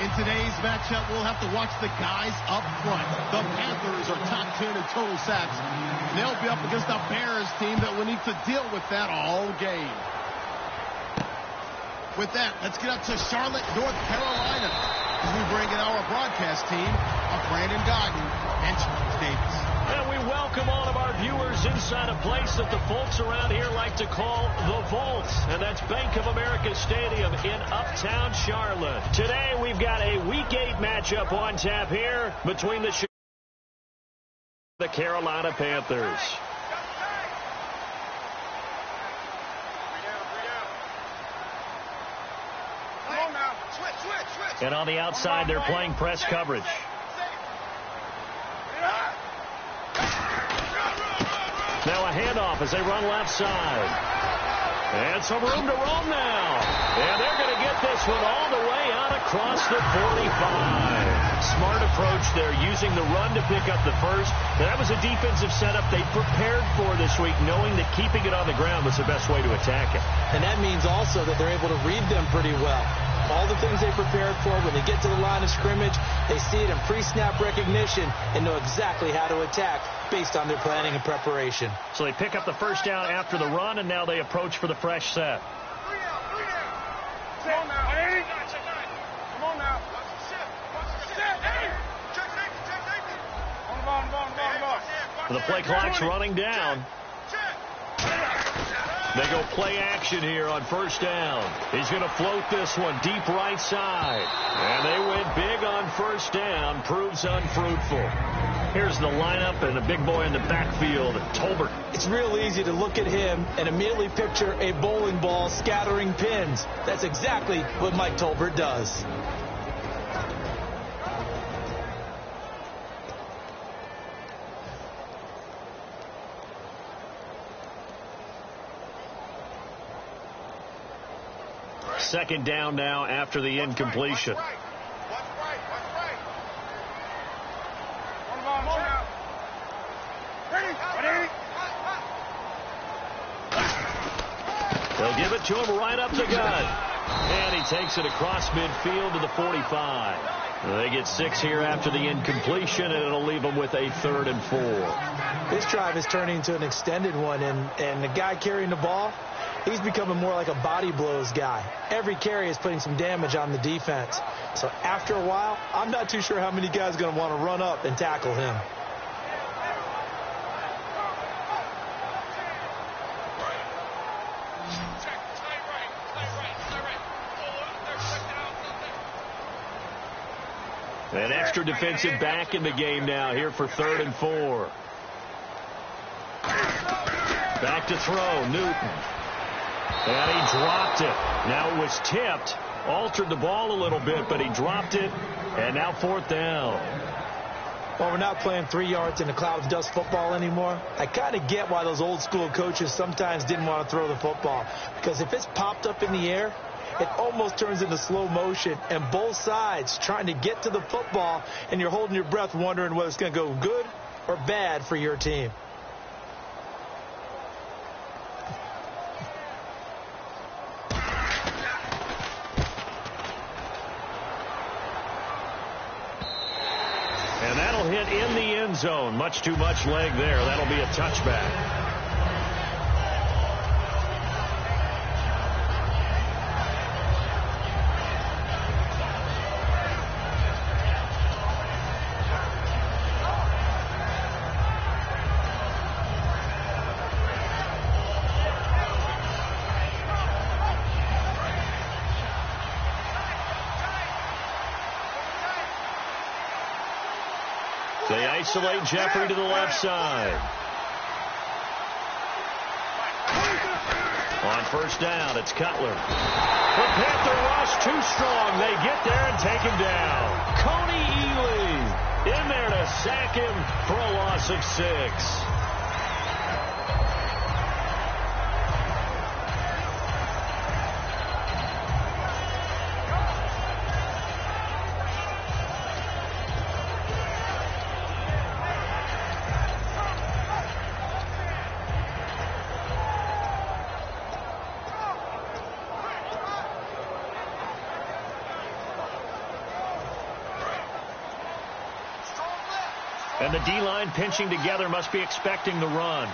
In today's matchup, we'll have to watch the guys up front. The Panthers are top 10 in total sacks. They'll be up against a Bears team that will need to deal with that all game. With that, let's get up to Charlotte, North Carolina, as we bring in our broadcast team of Brandon Gaudin and Charles Davis. And we welcome all of our viewers inside a place that the folks around here like to call the Vault. And that's Bank of America Stadium in Uptown Charlotte. Today we've got a Week 8 matchup on tap here between the Carolina Panthers. And on the outside, they're playing press coverage. Now a handoff as they run left side. And some room to roam now. And they're going to get this one all the way out across the 45. Smart approach there, using the run to pick up the first. That was a defensive setup they prepared for this week, knowing that keeping it on the ground was the best way to attack it. And that means also that they're able to read them pretty well. All the things they prepared for, when they get to the line of scrimmage, they see it in pre-snap recognition and know exactly how to attack based on their planning and preparation. So they pick up the first down after the run, and now they approach for the fresh set. Come on now. Come on now. The play clock's running down. They go play action here on first down. He's going to float this one deep right side. And they went big on first down. Proves unfruitful. Here's the lineup and a big boy in the backfield, Tolbert. It's real easy to look at him and immediately picture a bowling ball scattering pins. That's exactly what Mike Tolbert does. Second down now after the incompletion. They'll give it to him right up the gut. And he takes it across midfield to the 45. They get 6 here after the incompletion, and it'll leave them with a 3rd and 4. This drive is turning into an extended one, and the guy carrying the ball, he's becoming more like a body blows guy. Every carry is putting some damage on the defense. So after a while, I'm not too sure how many guys are going to want to run up and tackle him. An extra defensive back in the game now here for 3rd and 4. Back to throw, Newton. And he dropped it. Now it was tipped. Altered the ball a little bit, but he dropped it. And now 4th down. Well, we're not playing 3 yards in a cloud of dust football anymore. I kind of get why those old school coaches sometimes didn't want to throw the football. Because if it's popped up in the air, it almost turns into slow motion. And both sides trying to get to the football, and you're holding your breath wondering whether it's going to go good or bad for your team. And that'll hit in the end zone. Much too much leg there. That'll be a touchback. They isolate Jeffrey to the left side. On first down, it's Cutler. The Panther rush too strong. They get there and take him down. Coney Ely in there to sack him for a loss of 6. And the D-line pinching together must be expecting the run.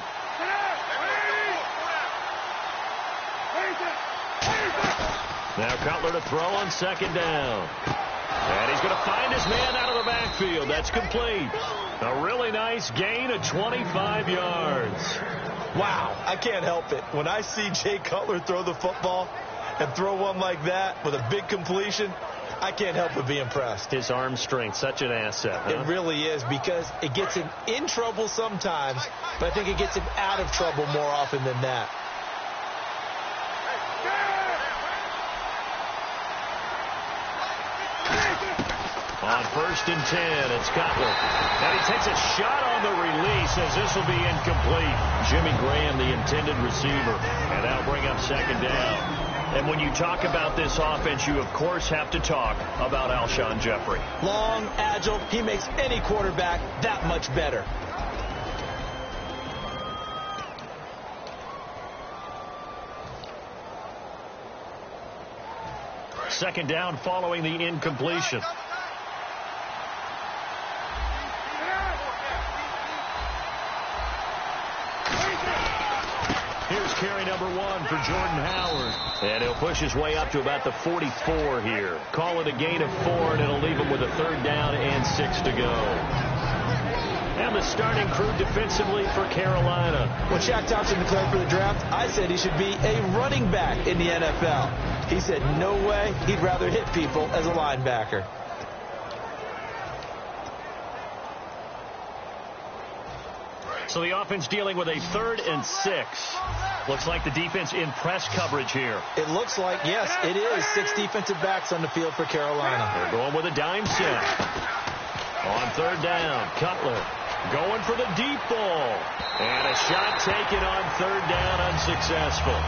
Now Cutler to throw on second down. And he's going to find his man out of the backfield. That's complete. A really nice gain of 25 yards. Wow, I can't help it. When I see Jay Cutler throw the football and throw one like that with a big completion, I can't help but be impressed. His arm strength, such an asset. Huh? It really is, because it gets him in trouble sometimes, but I think it gets him out of trouble more often than that. On 1st and 10, it's Cutler. And he takes a shot on the release as this will be incomplete. Jimmy Graham, the intended receiver. And that'll bring up second down. And when you talk about this offense, you, of course, have to talk about Alshon Jeffrey. Long, agile, he makes any quarterback that much better. Second down following the incompletion. Here's carry number 1 for Jordan Howard. And he'll push his way up to about the 44 here. Call it a gain of 4, and it'll leave him with a 3rd down and 6 to go. And the starting crew defensively for Carolina. When Shaq Thompson declared for the draft, I said he should be a running back in the NFL. He said no way, he'd rather hit people as a linebacker. So the offense dealing with a 3rd and 6. Looks like the defense in press coverage here. It looks like, yes, it is. 6 defensive backs on the field for Carolina. They're going with a dime set. On 3rd down, Cutler going for the deep ball. And a shot taken on 3rd down, unsuccessful.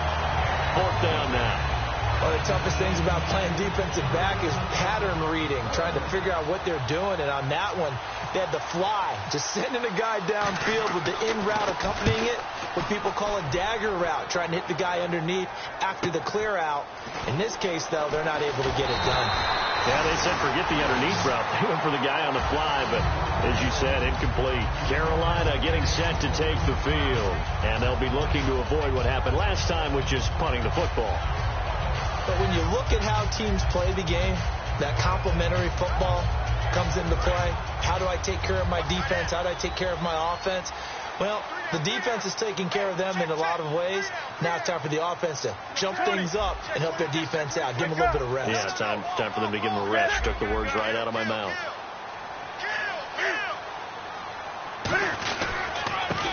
4th down now. One of the toughest things about playing defensive back is pattern reading, trying to figure out what they're doing. And on that one, they had the fly, just sending a guy downfield with the in route accompanying it, what people call a dagger route, trying to hit the guy underneath after the clear out. In this case, though, they're not able to get it done. Yeah, they said forget the underneath route. They went for the guy on the fly, but as you said, incomplete. Carolina getting set to take the field, and they'll be looking to avoid what happened last time, which is punting the football. But when you look at how teams play the game, that complementary football comes into play. How do I take care of my defense? How do I take care of my offense? Well, the defense is taking care of them in a lot of ways. Now it's time for the offense to jump things up and help their defense out. Give them a little bit of rest. Yeah, time for them to give them a rest. Took the words right out of my mouth.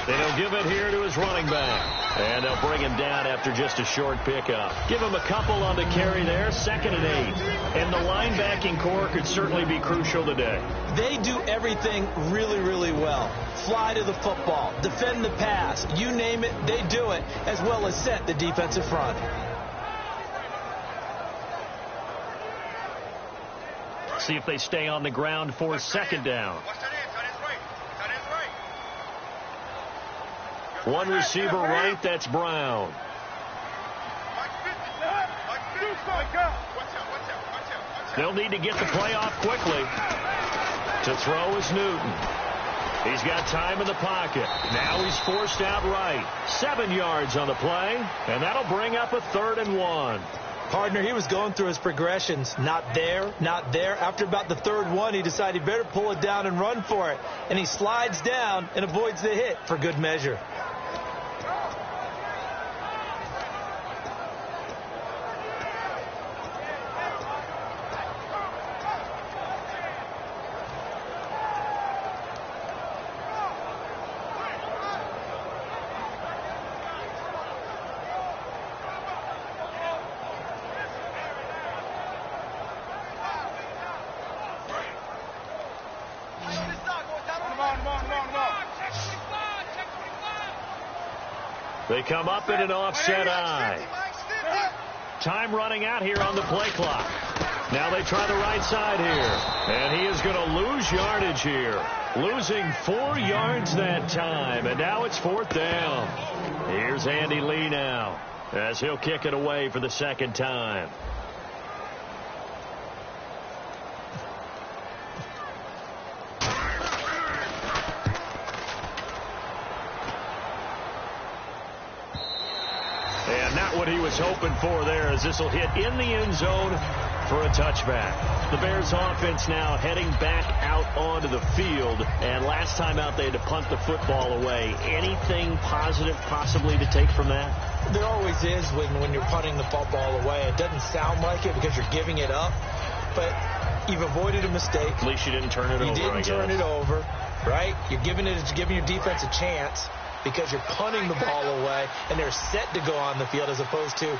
They'll give it here to his running back. And they'll bring him down after just a short pickup. Give him a couple on the carry there. 2nd and 8. And the linebacking core could certainly be crucial today. They do everything really, really well. Fly to the football, defend the pass. You name it, they do it, as well as set the defensive front. See if they stay on the ground for 2nd down. One receiver right, that's Brown. They'll need to get the play off quickly. To throw is Newton. He's got time in the pocket. Now he's forced out right. 7 yards on the play, and that'll bring up a 3rd and 1. Partner, he was going through his progressions. Not there, not there. After about the 3rd one, he decided he better pull it down and run for it. And he slides down and avoids the hit for good measure. They come up in an offset eye. Time running out here on the play clock. Now they try the right side here. And he is going to lose yardage here. Losing 4 yards that time. And now it's 4th down. Here's Andy Lee now as he'll kick it away for the 2nd time. what he was hoping for there, as this will hit in the end zone for a touchback. The Bears offense now heading back out onto the field. And last time out, they had to punt the football away. Anything positive possibly to take from that? There always is when you're punting the football away. It doesn't sound like it because you're giving it up, but you've avoided a mistake. At least you didn't turn it over, You didn't turn it over, right? You're giving your defense a chance because you're punting the ball away, and they're set to go on the field as opposed to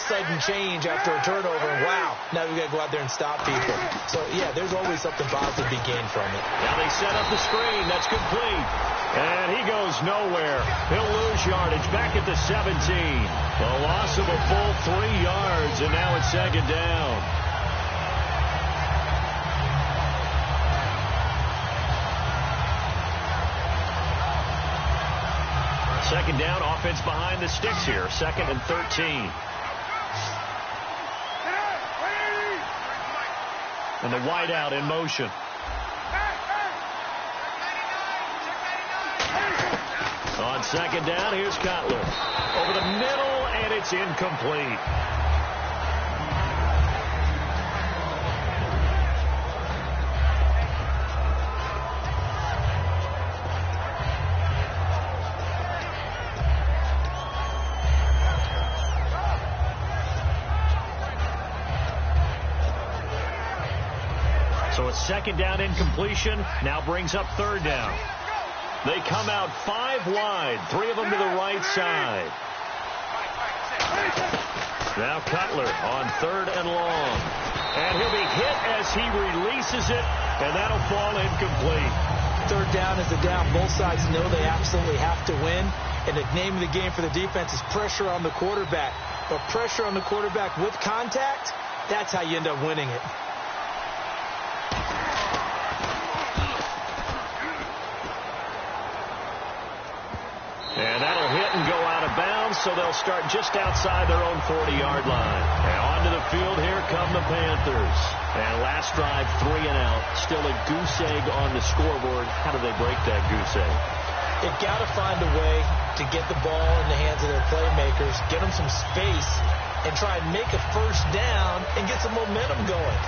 sudden change after a turnover, and wow, now we've got to go out there and stop people. So, yeah, there's always something positive to be gained from it. Now they set up the screen. That's complete. And he goes nowhere. He'll lose yardage back at the 17. A loss of a full 3 yards, and now it's second down. Second down, offense behind the sticks here. 2nd and 13. And the wideout in motion. On second down, here's Cutler. Over the middle, and it's incomplete. So a second down incompletion now brings up third down. They come out 5 wide, 3 of them to the right side. Now Cutler on 3rd and long. And he'll be hit as he releases it, and that'll fall incomplete. Third down is the down. Both sides know they absolutely have to win. And the name of the game for the defense is pressure on the quarterback. But pressure on the quarterback with contact, that's how you end up winning it. And that'll hit and go out of bounds, so they'll start just outside their own 40-yard line. And onto the field, here come the Panthers. And last drive, 3 and out. Still a goose egg on the scoreboard. How do they break that goose egg? They've got to find a way to get the ball in the hands of their playmakers, get them some space, and try and make a first down and get some momentum going.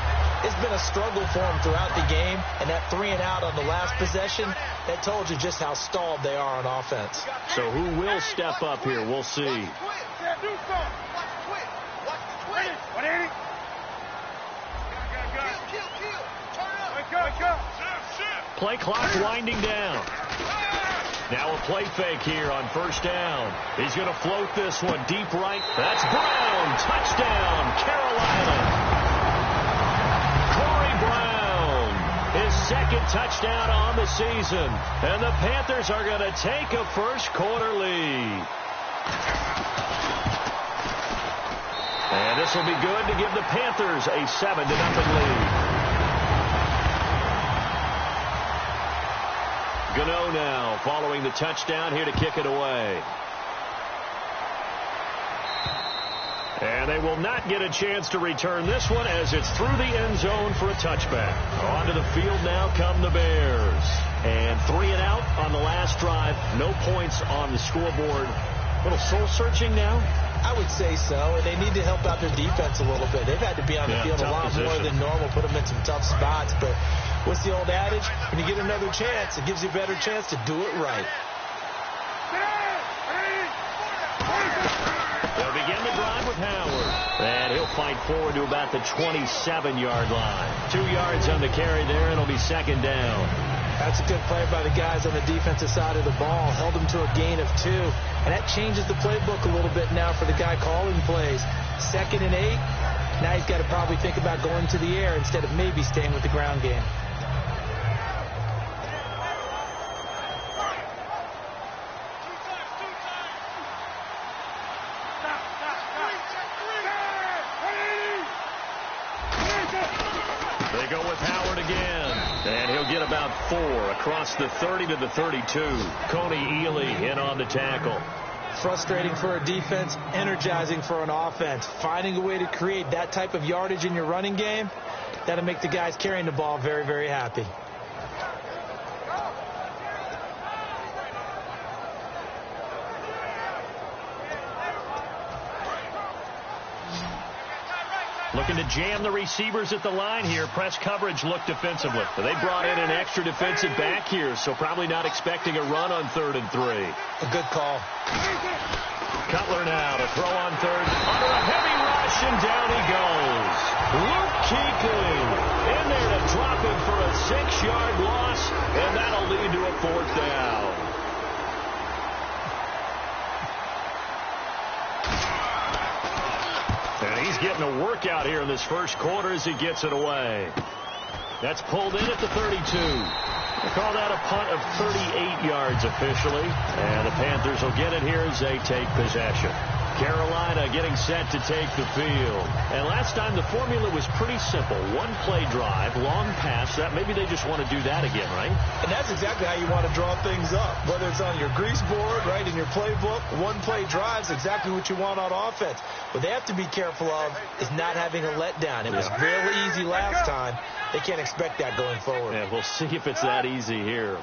It's been a struggle for them throughout the game, and that 3 and out on the last possession, that told you just how stalled they are on offense. So who will step up here? We'll see. Play clock winding down. Now a play fake here on first down. He's going to float this one deep right. That's Brown. Touchdown, Carolina. His 2nd touchdown on the season. And the Panthers are going to take a first quarter lead. And this will be good to give the Panthers a 7-0 lead. Gano now following the touchdown here to kick it away. And they will not get a chance to return this one as it's through the end zone for a touchback. Onto the field now come the Bears. And 3 and out on the last drive. No points on the scoreboard. A little soul-searching now? I would say so. And they need to help out their defense a little bit. They've had to be on the field a lot more than normal, put them in some tough spots. But what's the old adage? When you get another chance, it gives you a better chance to do it right. They'll begin the drive with Howard. And he'll fight forward to about the 27-yard line. 2 yards on the carry there, and it'll be second down. That's a good play by the guys on the defensive side of the ball. Held them to a gain of 2. And that changes the playbook a little bit now for the guy calling plays. 2nd and 8. Now he's got to probably think about going to the air instead of maybe staying with the ground game. They go with Howard again. And he'll get about 4 across the 30 to the 32. Coney Ely in on the tackle. Frustrating for a defense, energizing for an offense. Finding a way to create that type of yardage in your running game, that'll make the guys carrying the ball very, very happy. Looking to jam the receivers at the line here. Press coverage look defensively. But they brought in an extra defensive back here, so probably not expecting a run on 3rd and 3. A good call. Cutler now to throw on 3rd. Under a heavy rush, and down he goes. Luke Kuechly in there to drop him for a 6-yard loss, and that'll lead to a 4th down. And he's getting a workout here in this first quarter as he gets it away. That's pulled in at the 32. They call that a punt of 38 yards officially. And the Panthers will get it here as they take possession. Carolina getting set to take the field. And last time the formula was pretty simple. 1-play drive, long pass. That maybe they just want to do that again, right? And that's exactly how you want to draw things up. Whether it's on your grease board, right, in your playbook, 1-play drives exactly what you want on offense. What they have to be careful of is not having a letdown. It was really easy last time. They can't expect that going forward. Yeah, we'll see if it's that easy here.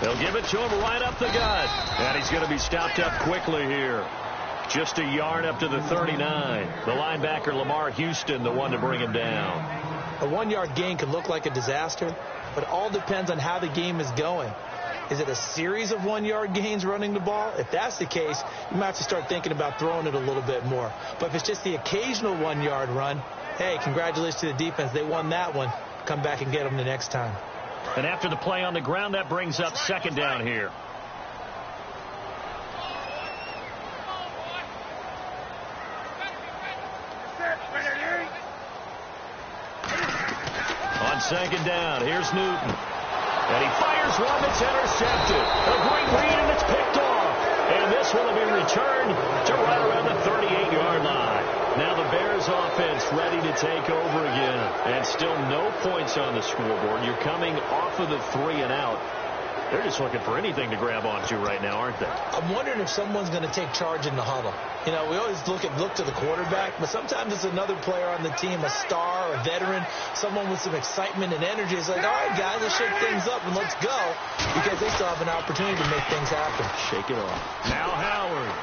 They'll give it to him right up the gut. And he's going to be stopped up quickly here. Just a yard up to the 39. The linebacker, Lamar Houston, the one to bring him down. A 1-yard gain can look like a disaster, but it all depends on how the game is going. Is it a series of 1-yard gains running the ball? If that's the case, you might have to start thinking about throwing it a little bit more. But if it's just the occasional 1-yard run, hey, congratulations to the defense. They won that one. Come back and get them the next time. And after the play on the ground, that brings up 2nd down here. On 2nd down, here's Newton. And he fires one that's intercepted. A great read, and it's picked off. And this one will be returned to right around the 38-yard line. Now the Bears offense ready to take over again. And still no points on the scoreboard. You're coming off of the 3-and-out. They're just looking for anything to grab onto right now, aren't they? I'm wondering if someone's going to take charge in the huddle. You know, we always look to the quarterback, but sometimes it's another player on the team, a star, a veteran, someone with some excitement and energy. It's like, all right, guys, let's shake things up and let's go, because they still have an opportunity to make things happen. Shake it off. Now Howard.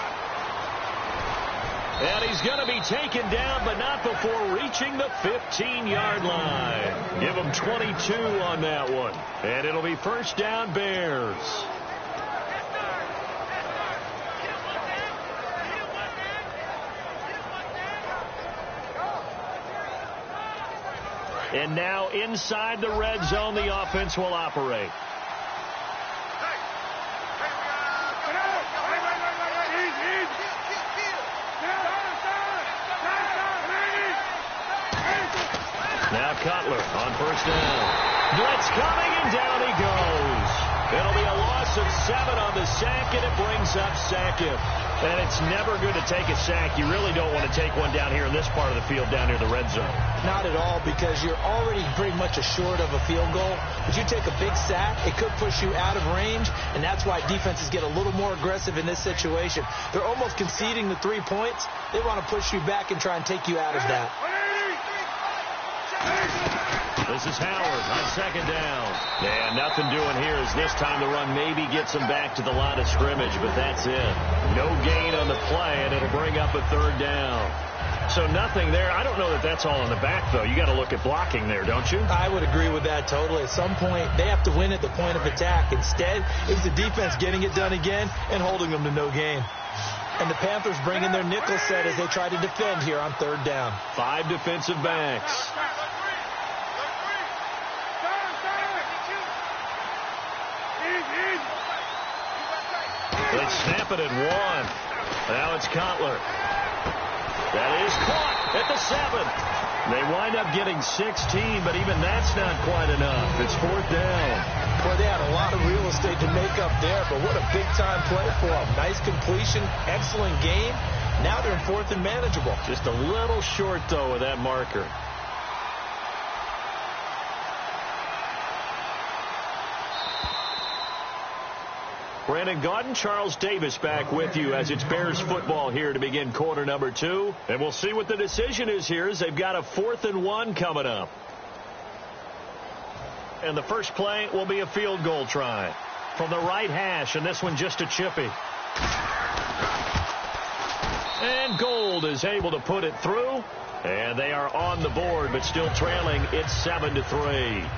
And he's going to be taken down, but not before reaching the 15-yard line. Give him 22 on that one. And it'll be 1st down, Bears. And now inside the red zone, the offense will operate. Now Cutler on 1st down. Blitz coming, and down he goes. It'll be a loss of 7 on the sack, and it brings up Sackett. And it's never good to take a sack. You really don't want to take one down here in this part of the field, down near the red zone. Not at all, because you're already pretty much assured of a field goal. But you take a big sack, it could push you out of range, and that's why defenses get a little more aggressive in this situation. They're almost conceding the 3 points. They want to push you back and try and take you out of that. This is Howard on 2nd down. And nothing doing here as this time the run maybe gets him back to the line of scrimmage, but that's it. No gain on the play, and it'll bring up a 3rd down. So nothing there. I don't know that that's all in the back, though. You got to look at blocking there, don't you? I would agree with that totally. At some point, they have to win at the point of attack. Instead, it's the defense getting it done again and holding them to no gain. And the Panthers bring in their nickel set as they try to defend here on 3rd down. 5 defensive backs. They snap it at 1. Now it's Cutler. That is caught at the 7. They wind up getting 16, but even that's not quite enough. It's 4th down. Boy, they had a lot of real estate to make up there, but what a big-time play for them. Nice completion, excellent game. Now they're in 4th and manageable. Just a little short, though, of that marker. Brandon Gaudin, Charles Davis back with you as it's Bears football here to begin quarter number 2. And we'll see what the decision is here as they've got a 4th and 1 coming up. And the first play will be a field goal try from the right hash, and this one just a chippy. And Gold is able to put it through. And they are on the board, but still trailing. It's 7-3.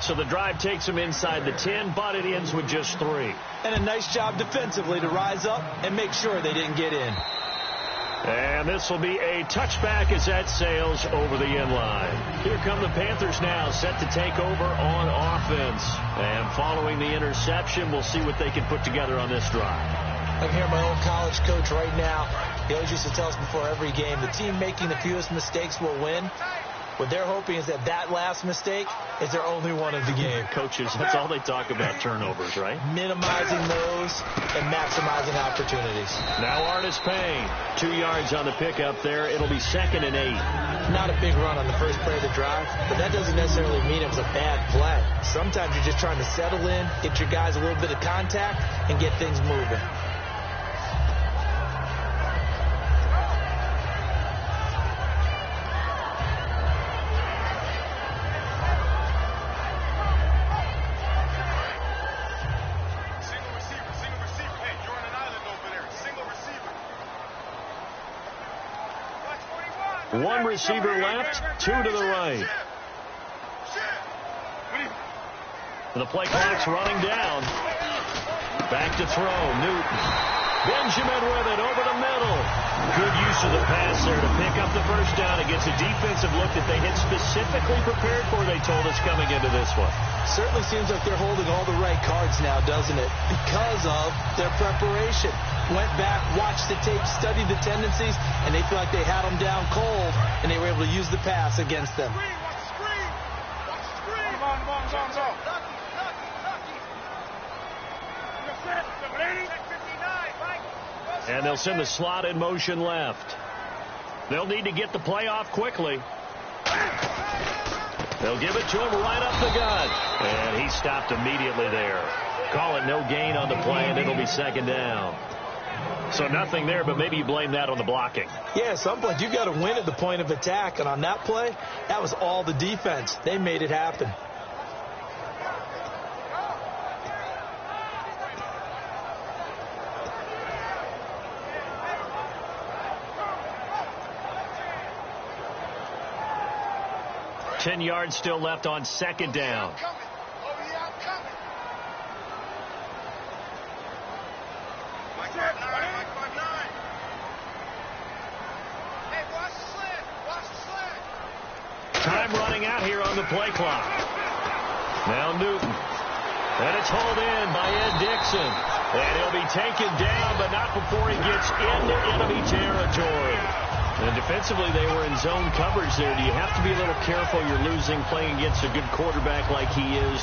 So the drive takes them inside the 10, but it ends with just 3. And a nice job defensively to rise up and make sure they didn't get in. And this will be a touchback as that sails over the end line. Here come the Panthers now, set to take over on offense. And following the interception, we'll see what they can put together on this drive. I can hear my own college coach right now. He always used to tell us before every game, the team making the fewest mistakes will win. What they're hoping is that last mistake is their only one of the game. Coaches, that's all they talk about, turnovers, right? Minimizing those and maximizing opportunities. Now Artis Payne, 2 yards on the pickup there. It'll be 2nd and 8. Not a big run on the first play of the drive, but that doesn't necessarily mean it was a bad play. Sometimes you're just trying to settle in, get your guys a little bit of contact, and get things moving. One receiver left, 2 to the right. And the play clock's running down. Back to throw, Newton. Benjamin with it over the middle. Good use of the pass there to pick up the first down against a defensive look that they had specifically prepared for, they told us, coming into this one. Certainly seems like they're holding all the right cards now, doesn't it? Because of their preparation. Went back, watched the tape, studied the tendencies, and they feel like they had them down cold, and they were able to use the pass against them. And they'll send the slot in motion left. They'll need to get the play off quickly. They'll give it to him right up the gut. And he stopped immediately there. Call it no gain on the play, and it'll be 2nd down. So nothing there, but maybe you blame that on the blocking. Yeah, at some point, you've got to win at the point of attack. And on that play, that was all the defense. They made it happen. Ten yards still left on 2nd down. Time running out here on the play clock. Now Newton. And it's hauled in by Ed Dixon. And he'll be taken down, but not before he gets into enemy territory. And defensively, they were in zone coverage there. Do you have to be a little careful? You're losing playing against a good quarterback like he is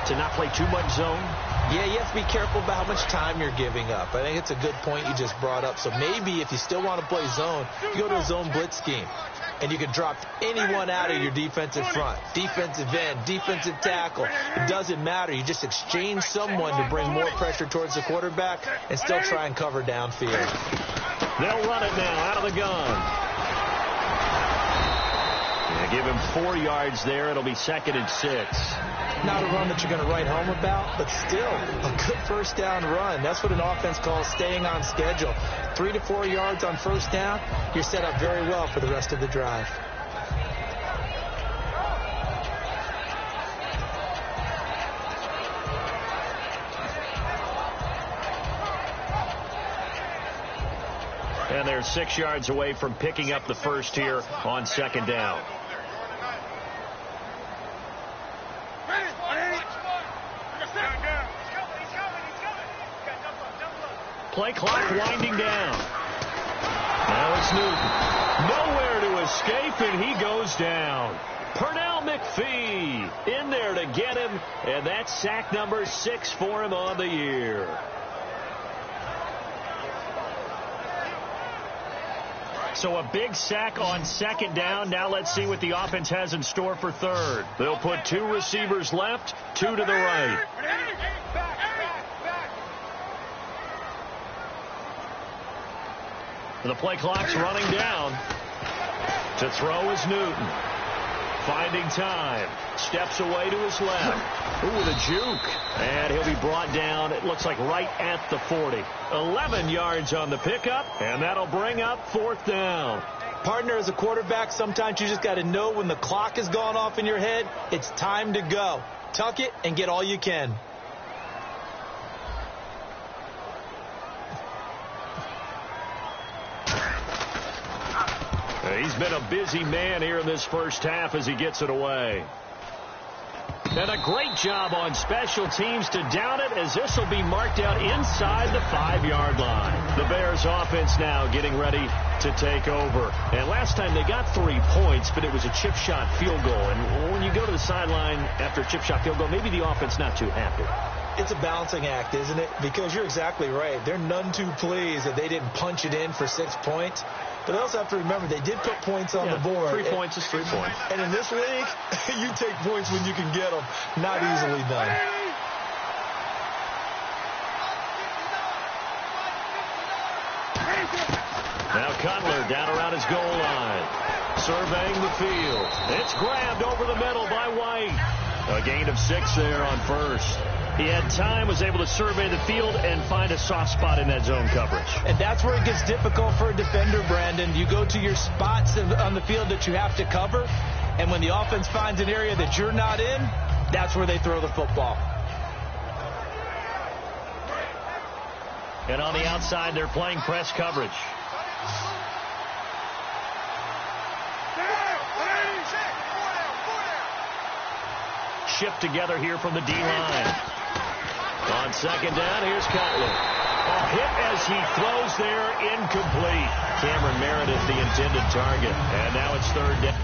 to not play too much zone? Yeah, you have to be careful about how much time you're giving up. I think it's a good point you just brought up. So maybe if you still want to play zone, you go to a zone blitz scheme. And you can drop anyone out of your defensive front. Defensive end, defensive tackle. It doesn't matter. You just exchange someone to bring more pressure towards the quarterback and still try and cover downfield. They'll run it now out of the gun. Give him 4 yards there. It'll be 2nd and 6. Not a run that you're going to write home about, but still a good first down run. That's what an offense calls staying on schedule. 3 to 4 yards on first down, you're set up very well for the rest of the drive. And they're 6 yards away from picking up the first here on 2nd down. Play clock winding down. Now it's Newton. Nowhere to escape, and he goes down. Pernell McPhee in there to get him, and that's sack number 6 for him on the year. So a big sack on 2nd down. Now let's see what the offense has in store for 3rd. They'll put 2 receivers left, 2 to the right. The play clock's running down. To throw is Newton. finding time. Steps away to his left. Ooh, with a juke. And he'll be brought down, it looks like right at the 40. 11 yards on the pickup, and that'll bring up 4th down. Partner, as a quarterback, sometimes you just got to know when the clock has gone off in your head, it's time to go. Tuck it and get all you can. He's been a busy man here in this first half as he gets it away. And a great job on special teams to down it, as this will be marked out inside the 5-yard line. The Bears offense now getting ready to take over. And last time they got 3 points, but it was a chip shot field goal. And when you go to the sideline after a chip shot field goal, maybe the offense not too happy. It's a balancing act, isn't it? Because you're exactly right. They're none too pleased that they didn't punch it in for 6 points. But they also have to remember they did put points on the board. 3 points is 3 points. And in this league, you take points when you can get them. Not easily done. Now Cutler down around his goal line. Surveying the field. It's grabbed over the middle by White. A gain of 6 there on first. He had time, was able to survey the field and find a soft spot in that zone coverage. And that's where it gets difficult for a defender, Brandon. You go to your spots on the field that you have to cover, and when the offense finds an area that you're not in, that's where they throw the football. And on the outside, they're playing press coverage. Shift together here from the D-line. On second down, here's Cutler. A hit as he throws there, incomplete. Cameron Meredith, the intended target. And now it's 3rd down.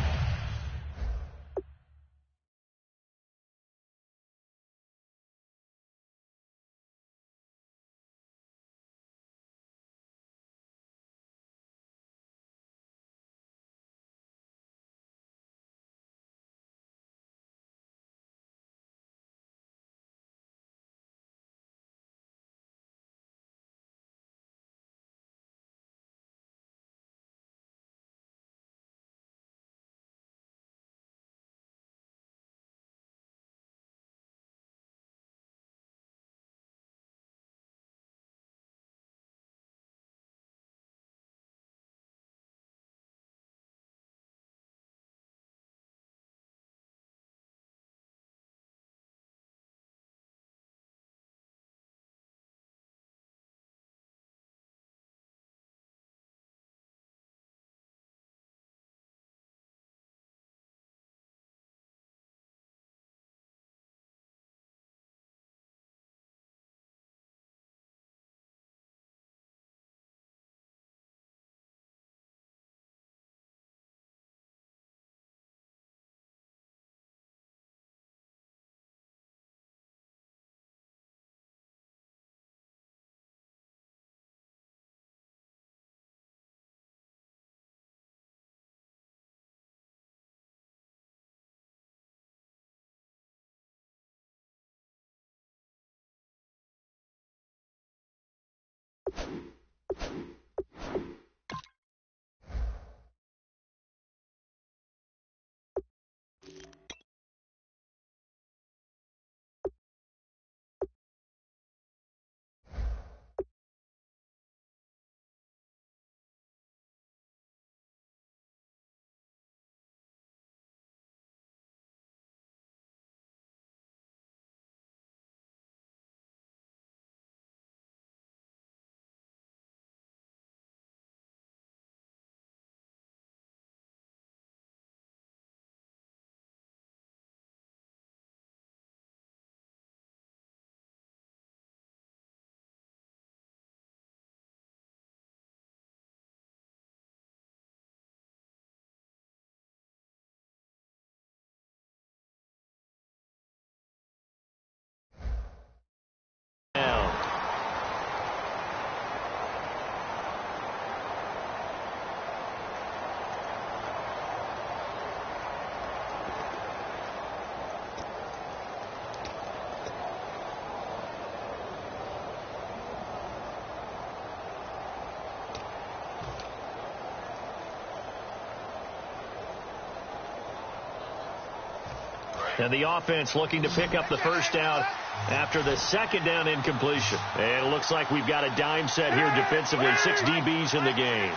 And the offense looking to pick up the first down after the second down incompletion. And it looks like we've got a dime set here defensively. 6 DBs in the game.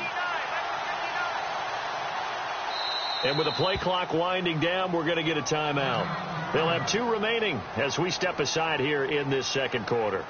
And with the play clock winding down, we're going to get a timeout. They'll have 2 remaining as we step aside here in this second quarter.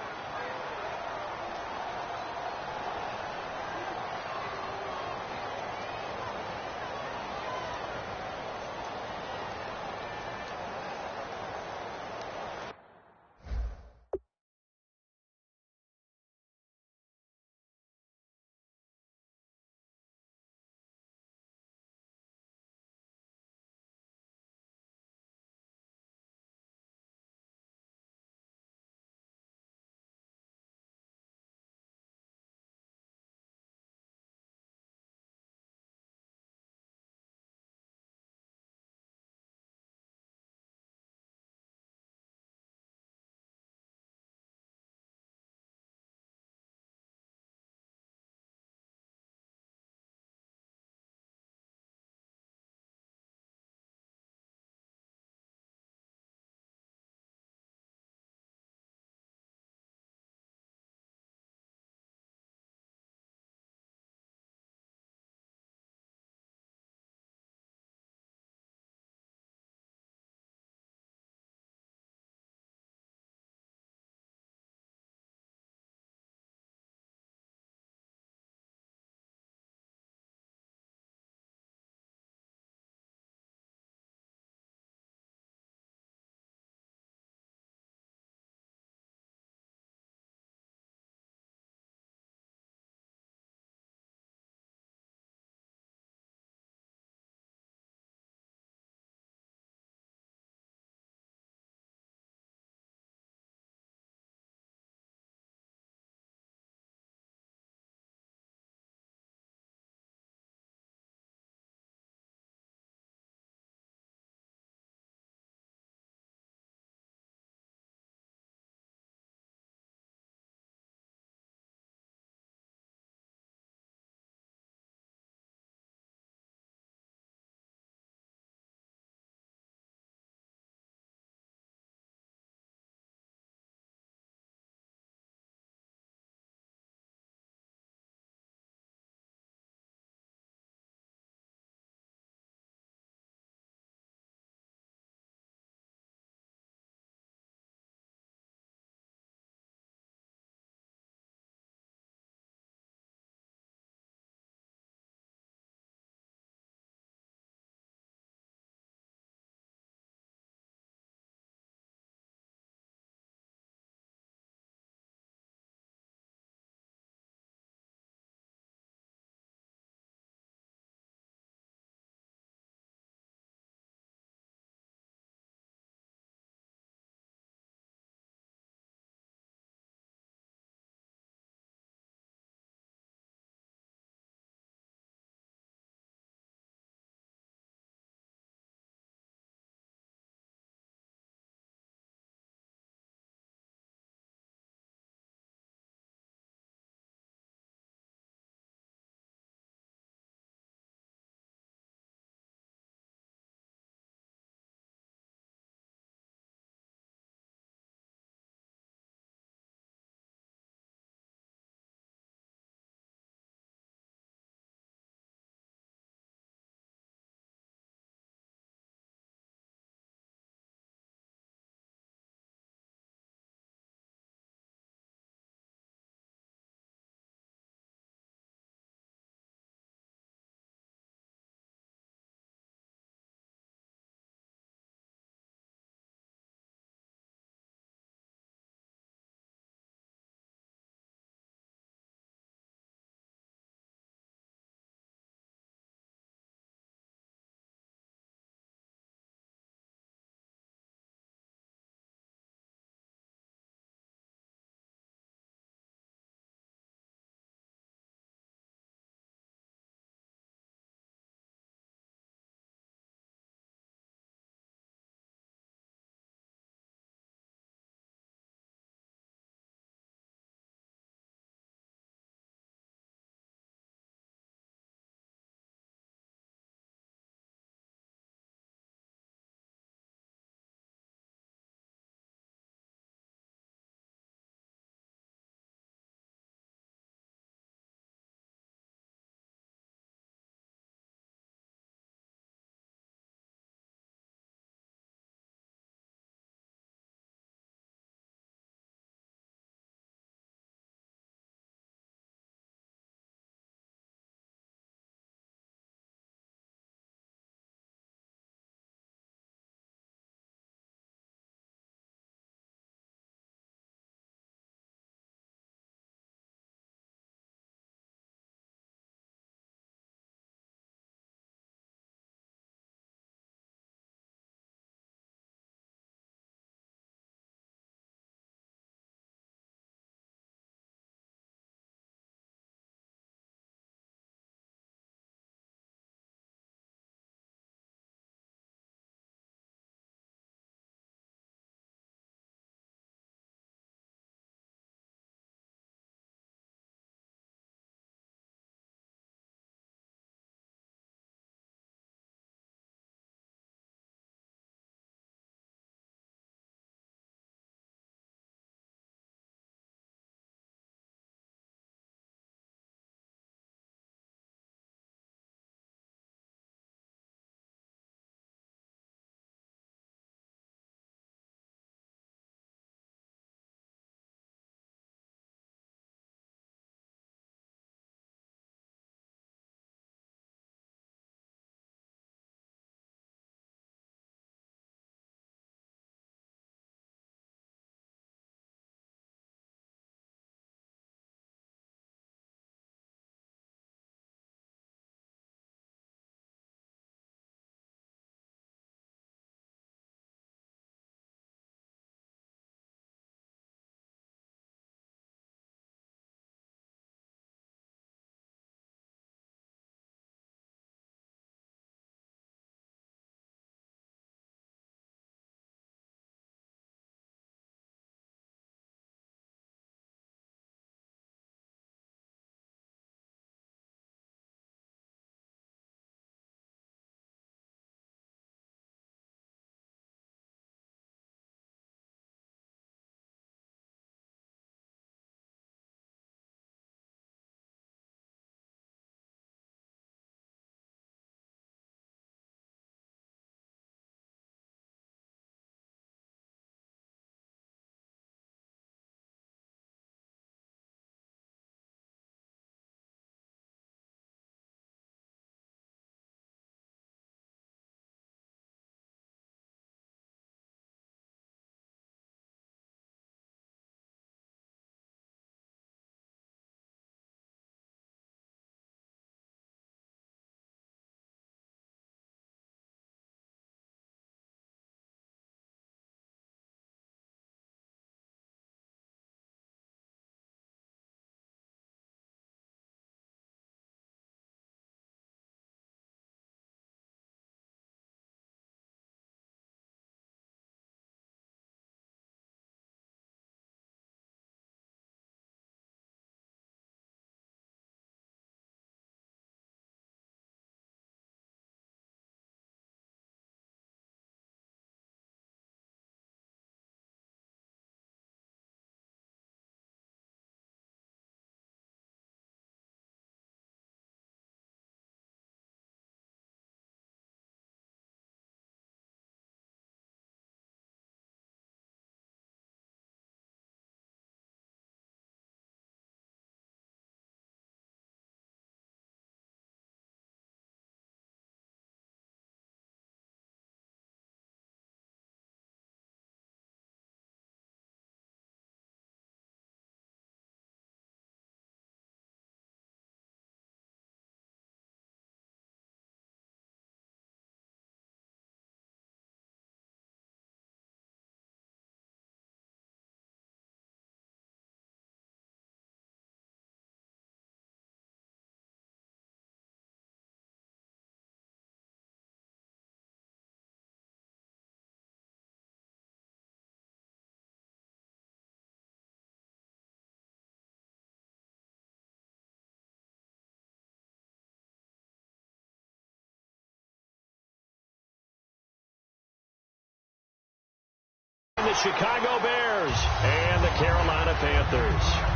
Chicago Bears and the Carolina Panthers.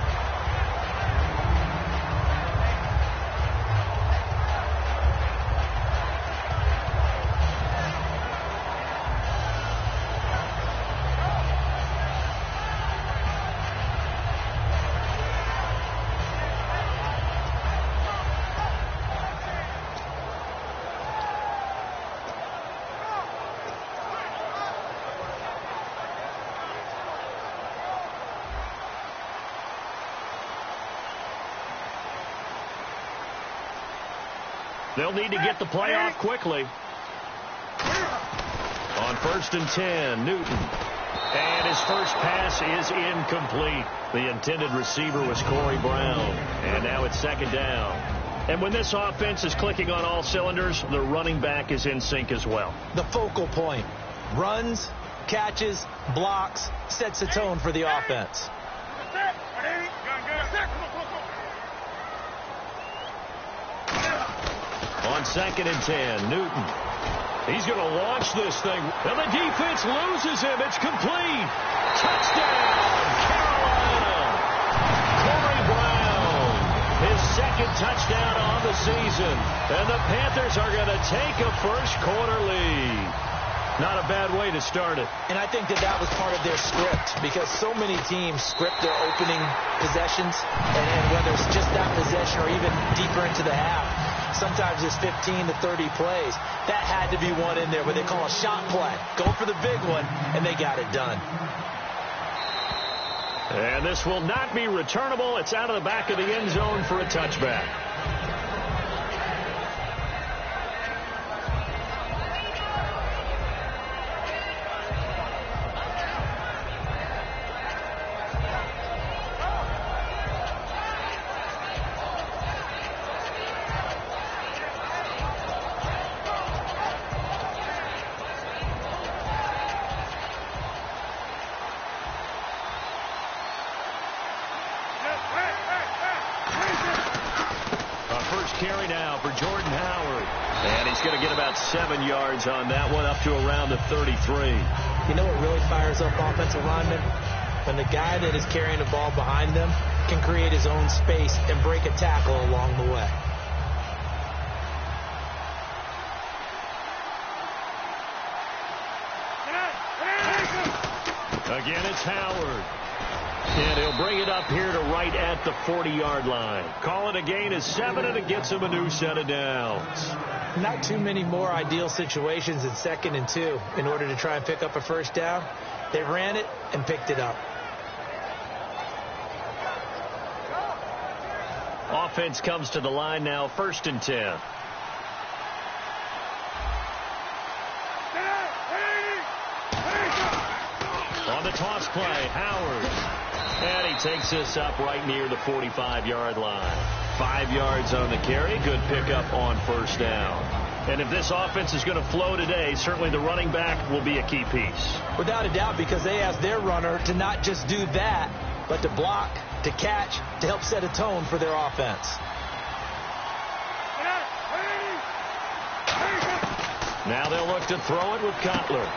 They'll need to get the play off quickly. On 1st and 10, Newton. And his first pass is incomplete. The intended receiver was Corey Brown. And now it's 2nd down. And when this offense is clicking on all cylinders, the running back is in sync as well. The focal point. Runs, catches, blocks, sets the tone for the offense. On 2nd and 10, Newton. He's going to launch this thing. And the defense loses him. It's complete. Touchdown, Carolina. Corey Brown, his 2nd touchdown on the season. And the Panthers are going to take a first-quarter lead. Not a bad way to start it. And I think that was part of their script, because so many teams script their opening possessions, and whether it's just that possession or even deeper into the half, sometimes it's 15 to 30 plays. That had to be one in there where they call a shot play. Go for the big one, and they got it done. And this will not be returnable. It's out of the back of the end zone for a touchback. Carry now for Jordan Howard. And he's going to get about 7 yards on that one, up to around the 33. You know what really fires up offensive linemen? When the guy that is carrying the ball behind them can create his own space and break a tackle along the way. Again, it's Howard. And he'll bring it up here to right at the 40-yard line. Call it a gain of 7, and it gets him a new set of downs. Not too many more ideal situations in 2nd and 2 in order to try and pick up a first down. They ran it and picked it up. Offense comes to the line now, 1st and 10. On the toss play, Howard. And he takes this up right near the 45-yard line. 5 yards on the carry. Good pickup on 1st down. And if this offense is going to flow today, certainly the running back will be a key piece. Without a doubt, because they asked their runner to not just do that, but to block, to catch, to help set a tone for their offense. Now they'll look to throw it with Cutler.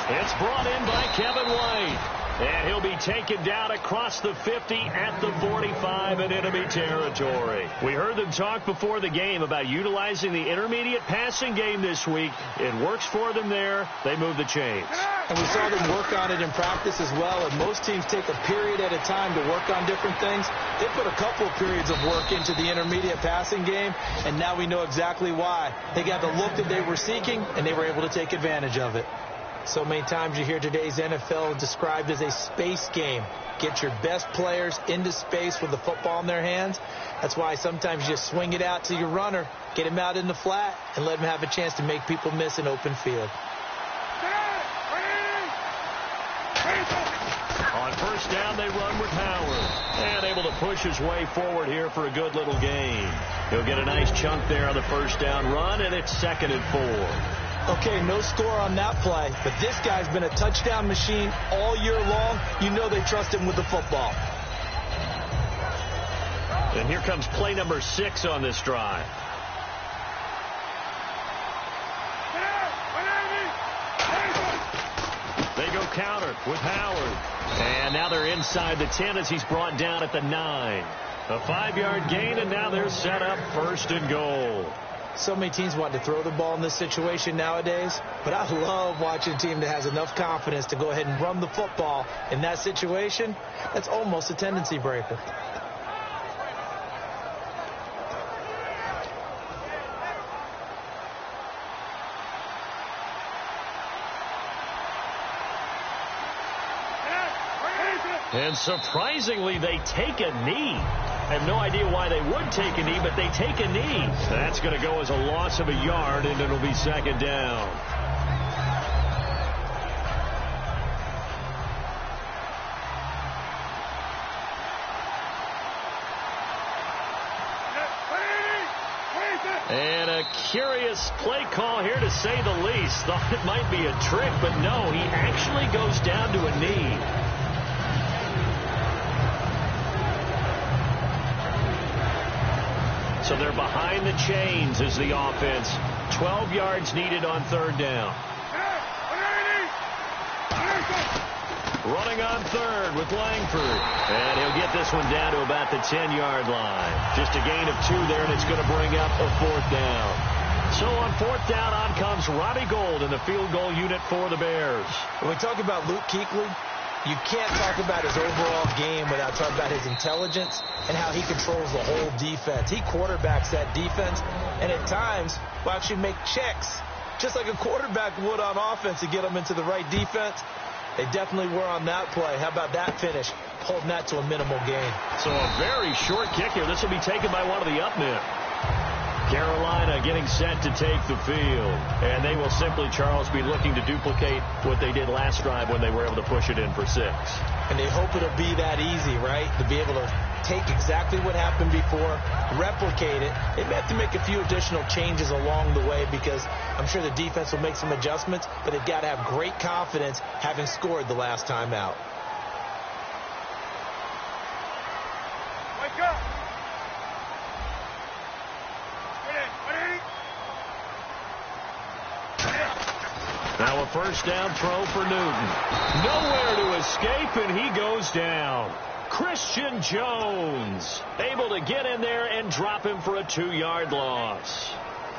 It's brought in by Kevin White. And he'll be taken down across the 50 at the 45 in enemy territory. We heard them talk before the game about utilizing the intermediate passing game this week. It works for them there. They move the chains. And we saw them work on it in practice as well. And most teams take a period at a time to work on different things. They put a couple of periods of work into the intermediate passing game, and now we know exactly why. They got the look that they were seeking, and they were able to take advantage of it. So many times you hear today's NFL described as a space game. Get your best players into space with the football in their hands. That's why sometimes you just swing it out to your runner, get him out in the flat, and let him have a chance to make people miss an open field. On 1st down, they run with Howard. And able to push his way forward here for a good little gain. He'll get a nice chunk there on the 1st down run, and it's 2nd and 4. Okay, no score on that play, but this guy's been a touchdown machine all year long. You know they trust him with the football. And here comes play number 6 on this drive. They go counter with Howard. And now they're inside the 10 as he's brought down at the 9. A 5-yard gain, and now they're set up 1st and goal. So many teams want to throw the ball in this situation nowadays, but I love watching a team that has enough confidence to go ahead and run the football in that situation. That's almost a tendency breaker. And surprisingly, they take a knee. I have no idea why they would take a knee, but they take a knee. That's going to go as a loss of a yard, and it'll be 2nd down. And a curious play call here, to say the least. Thought it might be a trick, but no, he actually goes down to a knee. So they're behind the chains as the offense. 12 yards needed on 3rd down. Running on 3rd with Langford. And he'll get this one down to about the 10-yard line. Just a gain of 2 there, and it's going to bring up a 4th down. So on 4th down, on comes Robbie Gould in the field goal unit for the Bears. When we talk about Luke Kuechly, you can't talk about his overall game without talking about his intelligence and how he controls the whole defense. He quarterbacks that defense, and at times will actually make checks, just like a quarterback would on offense, to get them into the right defense. They definitely were on that play. How about that finish? Holding that to a minimal gain. So a very short kick here. This will be taken by one of the up men. Carolina getting set to take the field. And they will simply, Charles, be looking to duplicate what they did last drive when they were able to push it in for 6. And they hope it'll be that easy, right? To be able to take exactly what happened before, replicate it. They may have to make a few additional changes along the way, because I'm sure the defense will make some adjustments, but they've got to have great confidence having scored the last time out. Wake up! Now a 1st down throw for Newton. Nowhere to escape, and he goes down. Christian Jones able to get in there and drop him for a 2-yard loss.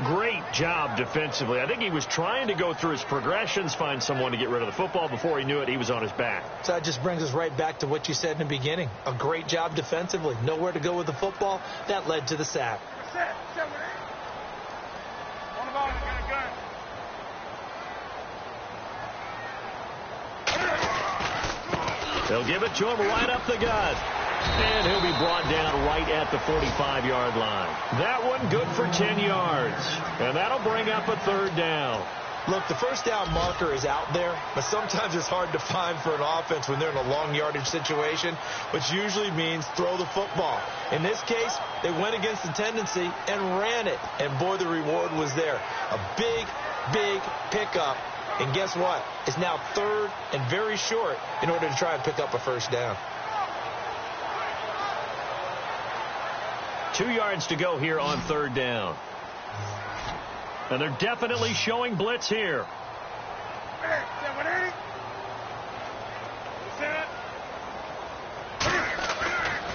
Great job defensively. I think he was trying to go through his progressions, find someone to get rid of the football. Before he knew it, he was on his back. So that just brings us right back to what you said in the beginning. A great job defensively. Nowhere to go with the football. That led to the sack. On the ball, get a gun. They'll give it to him right up the gut. And he'll be brought down right at the 45-yard line. That one good for 10 yards. And that'll bring up a 3rd down. Look, the 1st down marker is out there, but sometimes it's hard to find for an offense when they're in a long yardage situation, which usually means throw the football. In this case, they went against the tendency and ran it. And boy, the reward was there. A big, big pickup. And guess what? It's now 3rd and very short in order to try and pick up a 1st down. 2 yards to go here on 3rd down. And they're definitely showing blitz here.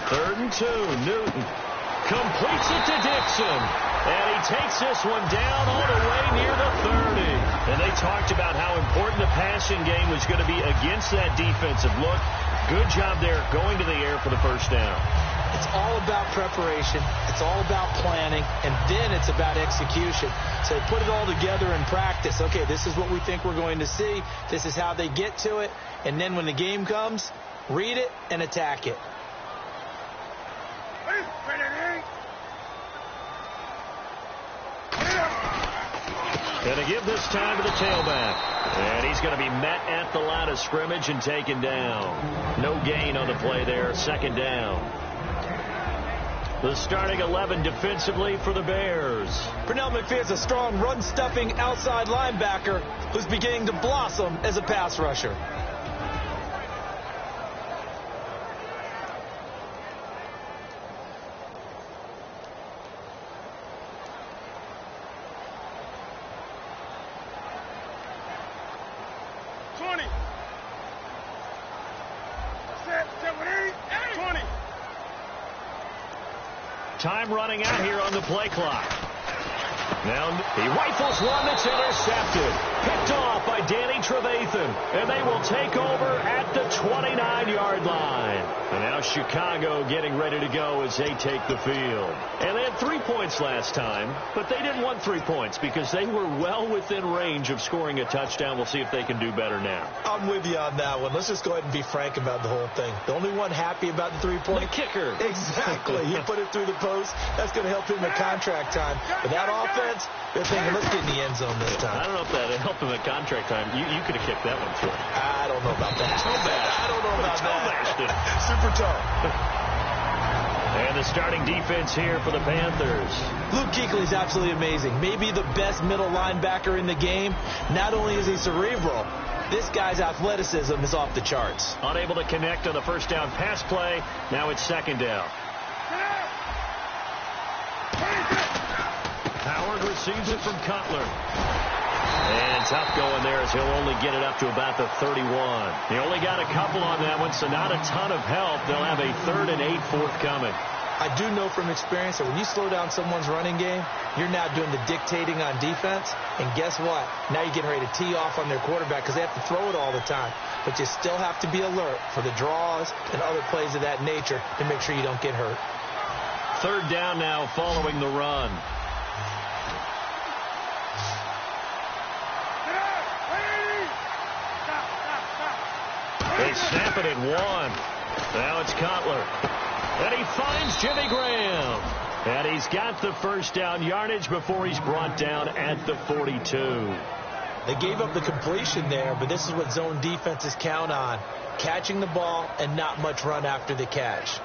3rd and 2. Newton completes it to Dixon. And he takes this one down all the way near the 30. And they talked about how important the passing game was going to be against that defensive look. Good job there going to the air for the 1st down. It's all about preparation. It's all about planning. And then it's about execution. So they put it all together in practice. Okay, this is what we think we're going to see. This is how they get to it. And then when the game comes, read it and attack it. Going to give this time to the tailback. And he's going to be met at the line of scrimmage and taken down. No gain on the play there. 2nd down. The starting 11 defensively for the Bears. Pernell McPherson's a strong run-stuffing outside linebacker who's beginning to blossom as a pass rusher. time running out here on the play clock. Now he rifles one that's intercepted. Picked off by Danny Trevathan. And they will take over at the 29-yard line. And now Chicago getting ready to go as they take the field. And they had 3 points last time, but they didn't want 3 points because they were well within range of scoring a touchdown. We'll see if they can do better now. I'm with you on that one. Let's just go ahead and be frank about the whole thing. The only one happy about the 3-point. The kicker. Exactly. He put it through the post. That's going to help him at contract time. But that offense, they're thinking, let's get in the end zone this time. I don't know if that helped him at contract time. You could have kicked that one through. I don't know about that. I don't know about that. Super toe. And the starting defense here for the Panthers. Luke Kuechly is absolutely amazing. Maybe the best middle linebacker in the game. Not only is he cerebral, this guy's athleticism is off the charts. Unable to connect on the first down pass play. Now it's second down. Howard receives it from Cutler. And tough going there as he'll only get it up to about the 31. He only got a couple on that one, so not a ton of help. They'll have a 3rd and 8 forthcoming. I do know from experience that when you slow down someone's running game, you're now doing the dictating on defense. And guess what? Now you're getting ready to tee off on their quarterback because they have to throw it all the time. But you still have to be alert for the draws and other plays of that nature to make sure you don't get hurt. 3rd down now following the run. They snap it at 1. Now it's Cutler. And he finds Jimmy Graham. And he's got the first down yardage before he's brought down at the 42. They gave up the completion there, but this is what zone defenses count on. Catching the ball and not much run after the catch.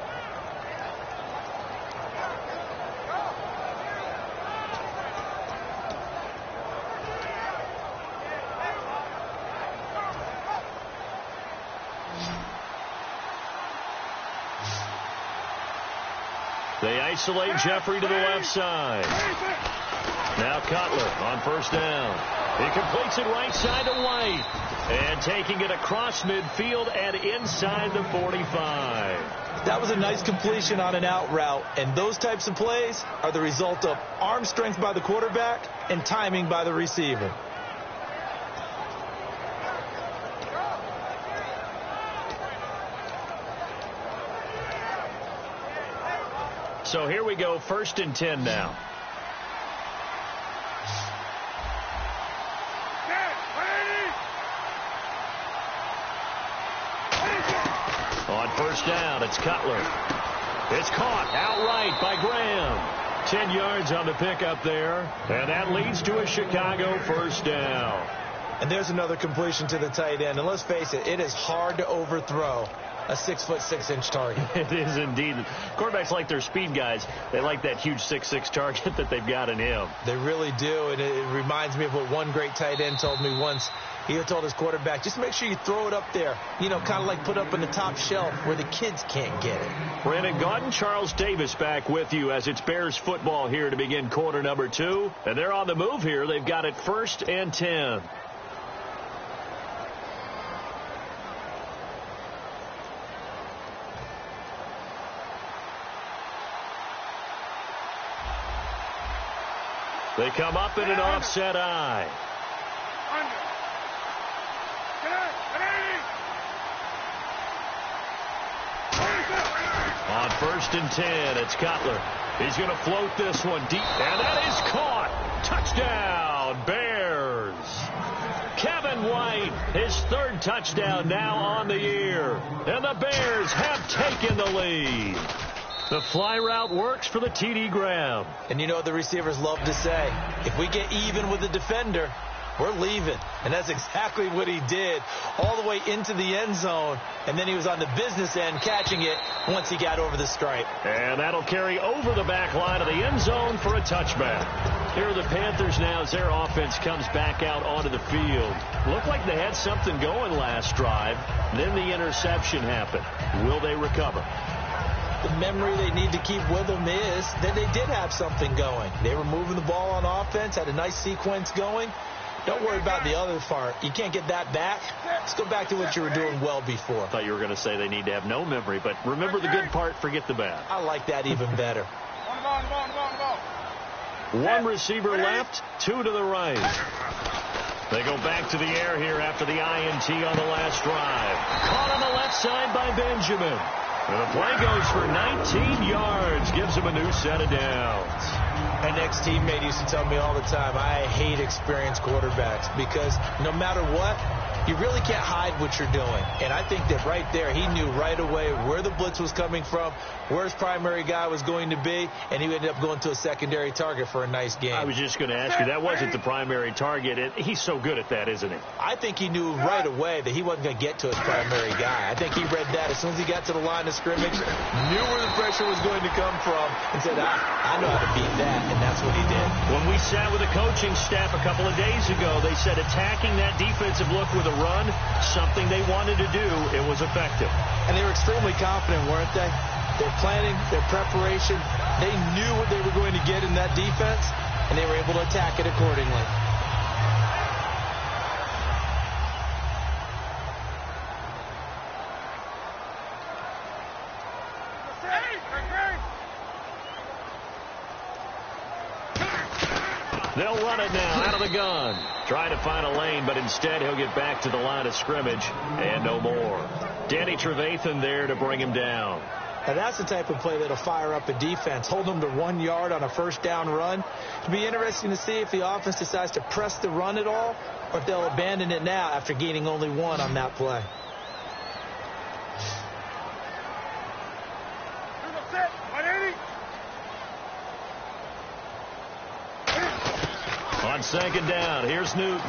They isolate Jeffrey to the left side. Now Cutler on first down. He completes it right side to White. And taking it across midfield and inside the 45. That was a nice completion on an out route. And those types of plays are the result of arm strength by the quarterback and timing by the receiver. So here we go, 1st and 10 now. On first down, it's Cutler. It's caught outright by Graham. 10 yards on the pickup there, and that leads to a Chicago first down. And there's another completion to the tight end. And let's face it, it is hard to overthrow a 6'6" target. It is indeed. Quarterbacks like their speed guys. They like that huge 6'6" target that they've got in him. They really do, and it reminds me of what one great tight end told me once. He told his quarterback, just make sure you throw it up there, you know, kind of like put up on the top shelf where the kids can't get it. Brandon Gaudin, Charles Davis back with you as it's Bears football here to begin quarter number 2. And they're on the move here. They've got it 1st and 10. They come up in an offset eye. On 1st and 10, it's Cutler. He's going to float this one deep, and that is caught. Touchdown, Bears. Kevin White, his 3rd touchdown now on the year. And the Bears have taken the lead. The fly route works for the TD Graham. And you know what the receivers love to say? If we get even with the defender, we're leaving. And that's exactly what he did all the way into the end zone. And then he was on the business end catching it once he got over the stripe. And that'll carry over the back line of the end zone for a touchback. Here are the Panthers now as their offense comes back out onto the field. Looked like they had something going last drive. Then the interception happened. Will they recover? The memory they need to keep with them is that they did have something going. They were moving the ball on offense, had a nice sequence going. Don't worry about the other part. You can't get that back. Let's go back to what you were doing well before. I thought you were going to say they need to have no memory, but remember the good part, forget the bad. I like that even better. One receiver left, two to the right. They go back to the air here after the INT on the last drive. Caught on the left side by Benjamin. And the play goes for 19 yards. Gives him a new set of downs. My next teammate used to tell me all the time, I hate experienced quarterbacks because no matter what, you really can't hide what you're doing. And I think that right there, he knew right away where the blitz was coming from, where his primary guy was going to be, and he ended up going to a secondary target for a nice game. I was just going to ask you, that wasn't the primary target. He's so good at that, isn't he? I think he knew right away that he wasn't going to get to his primary guy. I think he read that as soon as he got to the line of scrimmage, knew where the pressure was going to come from, and said, I know how to beat that, and that's what he did. When we sat with the coaching staff a couple of days ago, they said attacking that defensive look with a run, something they wanted to do, it was effective. And they were extremely confident, weren't they? Their planning, their preparation, they knew what they were going to get in that defense, and they were able to attack it accordingly. They'll run it now out of the gun. Trying to find a lane, but instead he'll get back to the line of scrimmage and no more. Danny Trevathan there to bring him down. Now that's the type of play that'll fire up a defense. Hold them to 1 yard on a first down run. It'll be interesting to see if the offense decides to press the run at all or if they'll abandon it now after gaining only one on that play. On second down, here's Newton.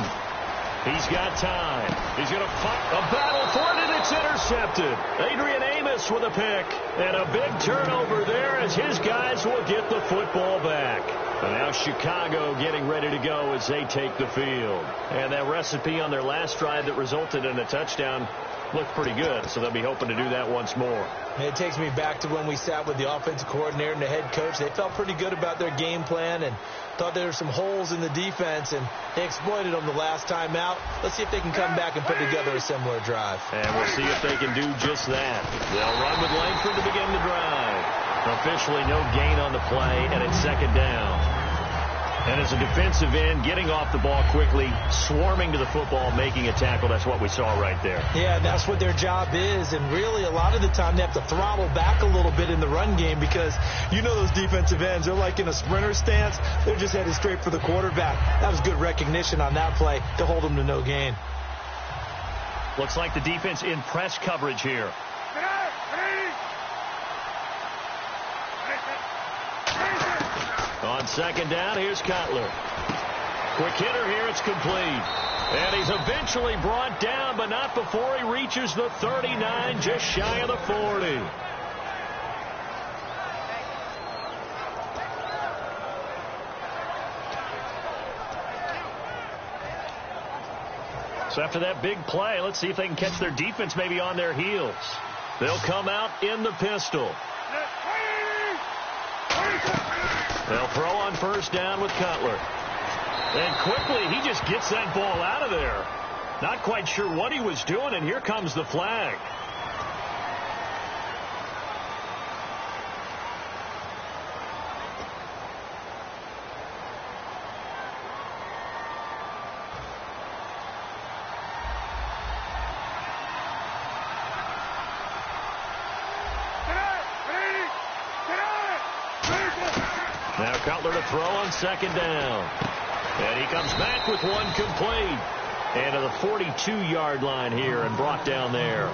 He's got time. He's going to fight a battle for it, and it's intercepted. Adrian Amos with a pick. And a big turnover there as his guys will get the football back. And now Chicago getting ready to go as they take the field. And that recipe on their last drive that resulted in a touchdown looked pretty good, so they'll be hoping to do that once more. And it takes me back to when we sat with the offensive coordinator and the head coach. They felt pretty good about their game plan and thought there were some holes in the defense, and they exploited them the last time out. Let's see if they can come back and put together a similar drive. And we'll see if they can do just that. They'll run with Langford to begin the drive. Officially no gain on the play, and it's second down. And as a defensive end, getting off the ball quickly, swarming to the football, making a tackle, that's what we saw right there. Yeah, that's what their job is. And really, a lot of the time, they have to throttle back a little bit in the run game because you know those defensive ends, they're like in a sprinter stance. They're just headed straight for the quarterback. That was good recognition on that play to hold them to no gain. Looks like the defense in press coverage here. On second down, here's Cutler. Quick hitter here, it's complete. And he's eventually brought down, but not before he reaches the 39, just shy of the 40. So after that big play, let's see if they can catch their defense maybe on their heels. They'll come out in the pistol. They'll throw on first down with Cutler. And quickly, he just gets that ball out of there. Not quite sure what he was doing, and here comes the flag. Now Cutler to throw on second down. And he comes back with one complete. And to the 42-yard line here and brought down there.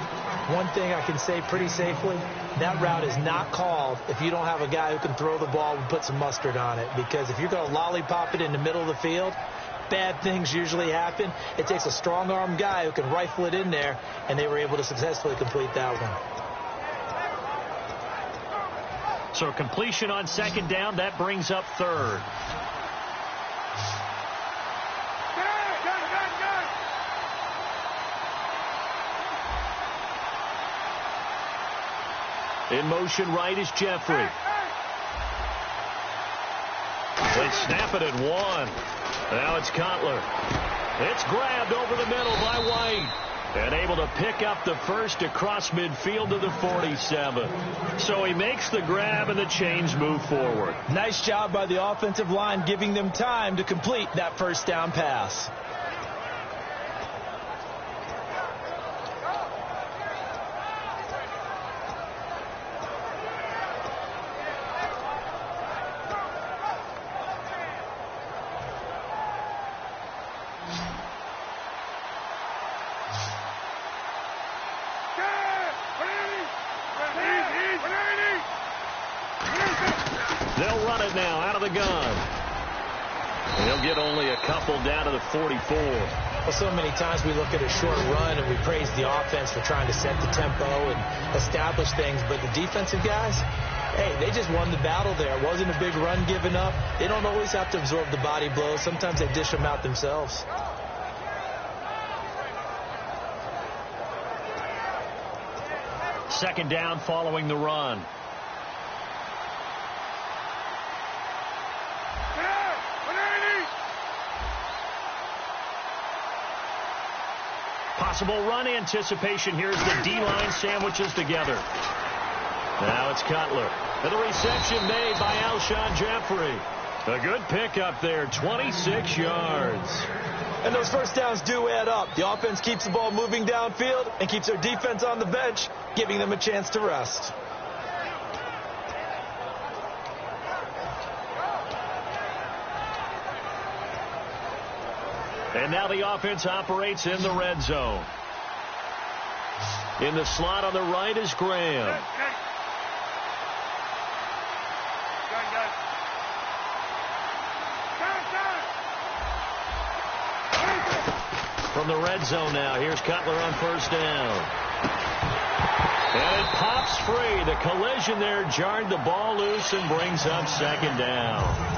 One thing I can say pretty safely, that route is not called if you don't have a guy who can throw the ball and put some mustard on it. Because if you're going to lollipop it in the middle of the field, bad things usually happen. It takes a strong-arm guy who can rifle it in there, and they were able to successfully complete that one. So completion on second down, that brings up third. In motion right is Jeffrey. They snap it at one. Now it's Cutler. It's grabbed over the middle by White. And able to pick up the first across midfield to the 47. So he makes the grab and the chains move forward. Nice job by the offensive line, giving them time to complete that first down pass. They'll run it now out of the gun. He'll get only a couple down to the 44. Well, so many times we look at a short run and we praise the offense for trying to set the tempo and establish things, but the defensive guys, hey, they just won the battle there. It wasn't a big run given up. They don't always have to absorb the body blows. Sometimes they dish them out themselves. Second down following the run. Possible run anticipation. Here's the D-line sandwiches together. Now it's Cutler. And the reception made by Alshon Jeffrey. A good pickup there, 26 yards. And those first downs do add up. The offense keeps the ball moving downfield and keeps their defense on the bench, giving them a chance to rest. And now the offense operates in the red zone. In the slot on the right is Graham. From the red zone now, here's Cutler on first down. And it pops free. The collision there jarred the ball loose and brings up second down.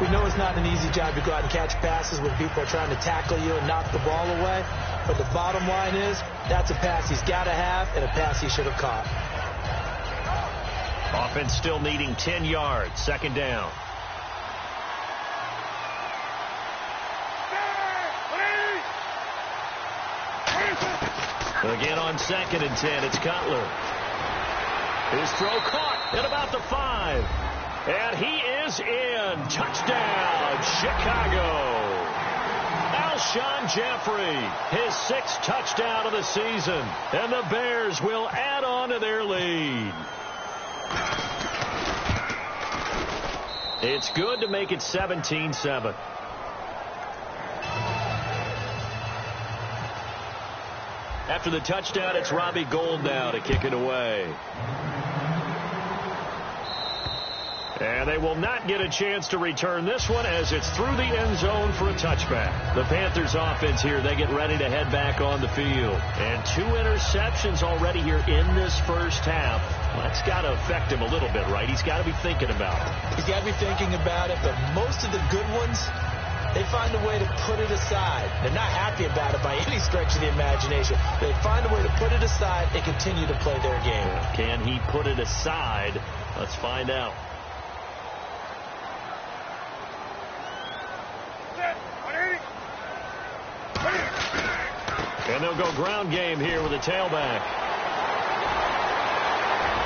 We know it's not an easy job to go out and catch passes when people are trying to tackle you and knock the ball away. But the bottom line is, that's a pass he's got to have and a pass he should have caught. Offense still needing 10 yards. Second down. Again on second and 10, it's Cutler. His throw caught at about the 5. And he is in. Touchdown, Chicago. Alshon Jeffrey, his 6th touchdown of the season. And the Bears will add on to their lead. It's good to make it 17-7. After the touchdown, it's Robbie Gould now to kick it away. And they will not get a chance to return this one as it's through the end zone for a touchback. The Panthers offense here, they get ready to head back on the field. And 2 interceptions already here in this first half. That's got to affect him a little bit, right? He's got to be thinking about it. He's got to be thinking about it, but most of the good ones, they find a way to put it aside. They're not happy about it by any stretch of the imagination. They find a way to put it aside and continue to play their game. Can he put it aside? Let's find out. And they'll go ground game here with a tailback.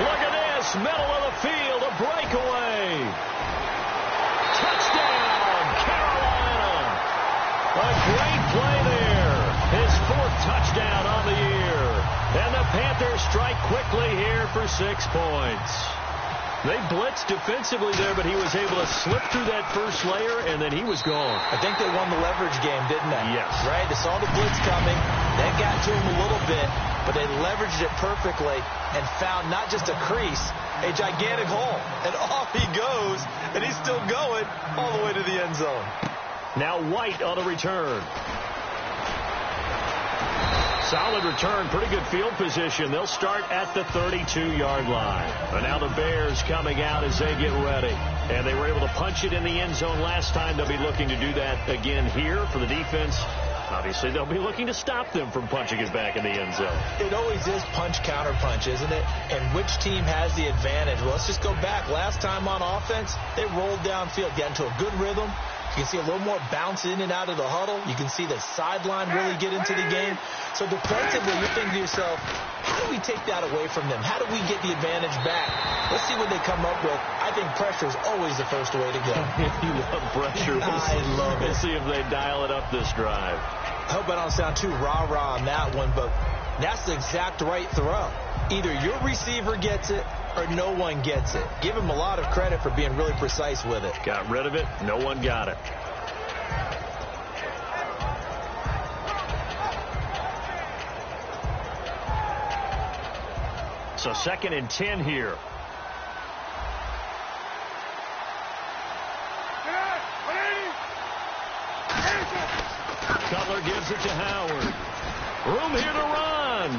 Look at this, middle of the field, a breakaway. Touchdown, Carolina. A great play there. His 4th touchdown on the year. And the Panthers strike quickly here for 6 points. They blitzed defensively there, but he was able to slip through that first layer, and then he was gone. I think they won the leverage game, didn't they? Yes. Right? They saw the blitz coming. That got to him a little bit, but they leveraged it perfectly and found not just a crease, a gigantic hole. And off he goes, and he's still going all the way to the end zone. Now White on a return. Solid return, pretty good field position. They'll start at the 32-yard line. And now the Bears coming out as they get ready. And they were able to punch it in the end zone last time. They'll be looking to do that again here for the defense. Obviously, they'll be looking to stop them from punching it back in the end zone. It always is punch, counter punch, isn't it? And which team has the advantage? Well, let's just go back. Last time on offense, they rolled downfield, got into a good rhythm, You can see a little more bounce in and out of the huddle. You can see the sideline really get into the game. So defensively, you're thinking to yourself, how do we take that away from them? How do we get the advantage back? Let's see what they come up with. I think pressure is always the first way to go. You love pressure. I love it. We'll see if they dial it up this drive. I hope I don't sound too rah-rah on that one, but that's the exact right throw. Either your receiver gets it or no one gets it. Give him a lot of credit for being really precise with it. Got rid of it. No one got it. So 2nd and 10 here. Cutler gives it to Howard. Room here to run.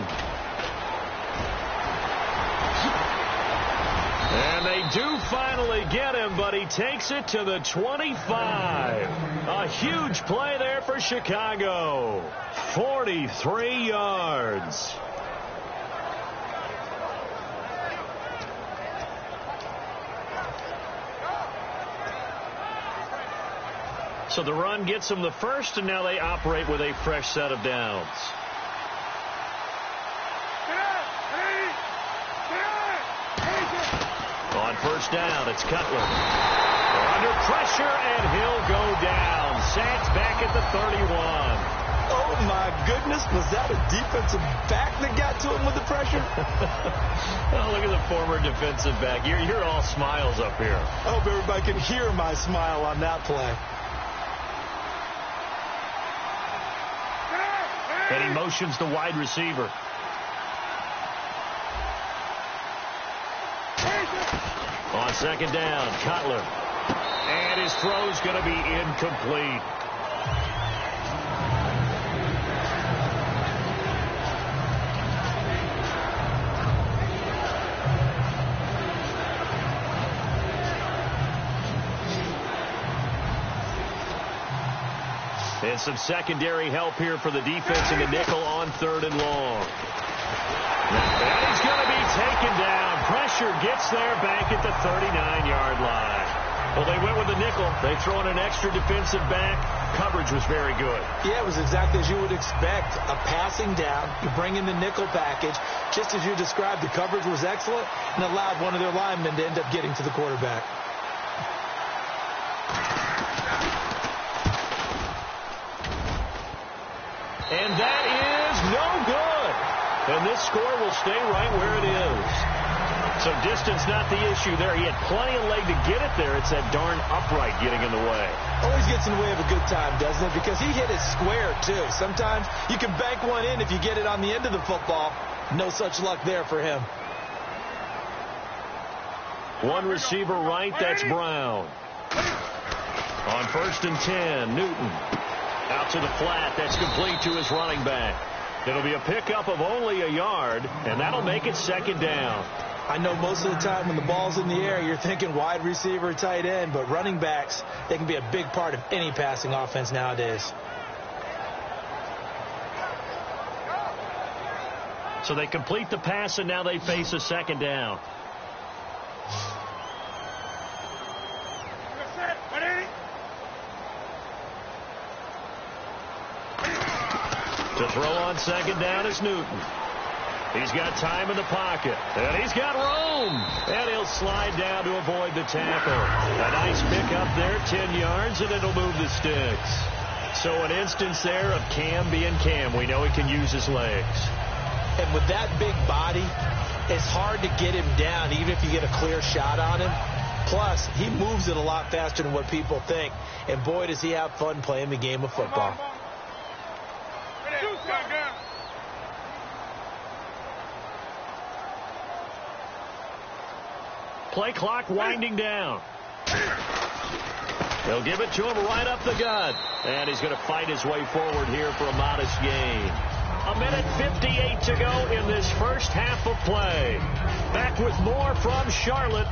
And they do finally get him, but he takes it to the 25. A huge play there for Chicago. 43 yards. So the run gets them the first, and now they operate with a fresh set of downs. On first down, it's Cutler. They're under pressure, and he'll go down. Sacked back at the 31. Oh, my goodness. Was that a defensive back that got to him with the pressure? Oh, look at the former defensive back. You're all smiles up here. I hope everybody can hear my smile on that play. And he motions the wide receiver. On second down, Cutler. And his throw's going to be incomplete. And some secondary help here for the defense in the nickel on 3rd and long. And he's going to be taken down. Pressure gets there back at the 39-yard line. Well, they went with the nickel. They throw in an extra defensive back. Coverage was very good. Yeah, it was exactly as you would expect. A passing down. You bring in the nickel package. Just as you described, the coverage was excellent and allowed one of their linemen to end up getting to the quarterback. And that is no good. And this score will stay right where it is. So distance not the issue there. He had plenty of leg to get it there. It's that darn upright getting in the way. Always gets in the way of a good time, doesn't it? Because he hit it square, too. Sometimes you can bank one in if you get it on the end of the football. No such luck there for him. One receiver right, that's Brown. On 1st and 10, Newton. Out to the flat. That's complete to his running back. It'll be a pickup of only a yard, and that'll make it 2nd down. I know most of the time when the ball's in the air, you're thinking wide receiver, tight end, but running backs, they can be a big part of any passing offense nowadays. So they complete the pass, and now they face a 2nd down. To throw on 2nd down is Newton. He's got time in the pocket. And he's got room. And he'll slide down to avoid the tackle. A nice pickup there, 10 yards, and it'll move the sticks. So an instance there of Cam being Cam. We know he can use his legs. And with that big body, it's hard to get him down, even if you get a clear shot on him. Plus, he moves it a lot faster than what people think. And boy, does he have fun playing the game of football. Play clock winding down. They'll give it to him right up the gut. And he's going to fight his way forward here for a modest gain. 1:58 to go in this first half of play. Back with more from Charlotte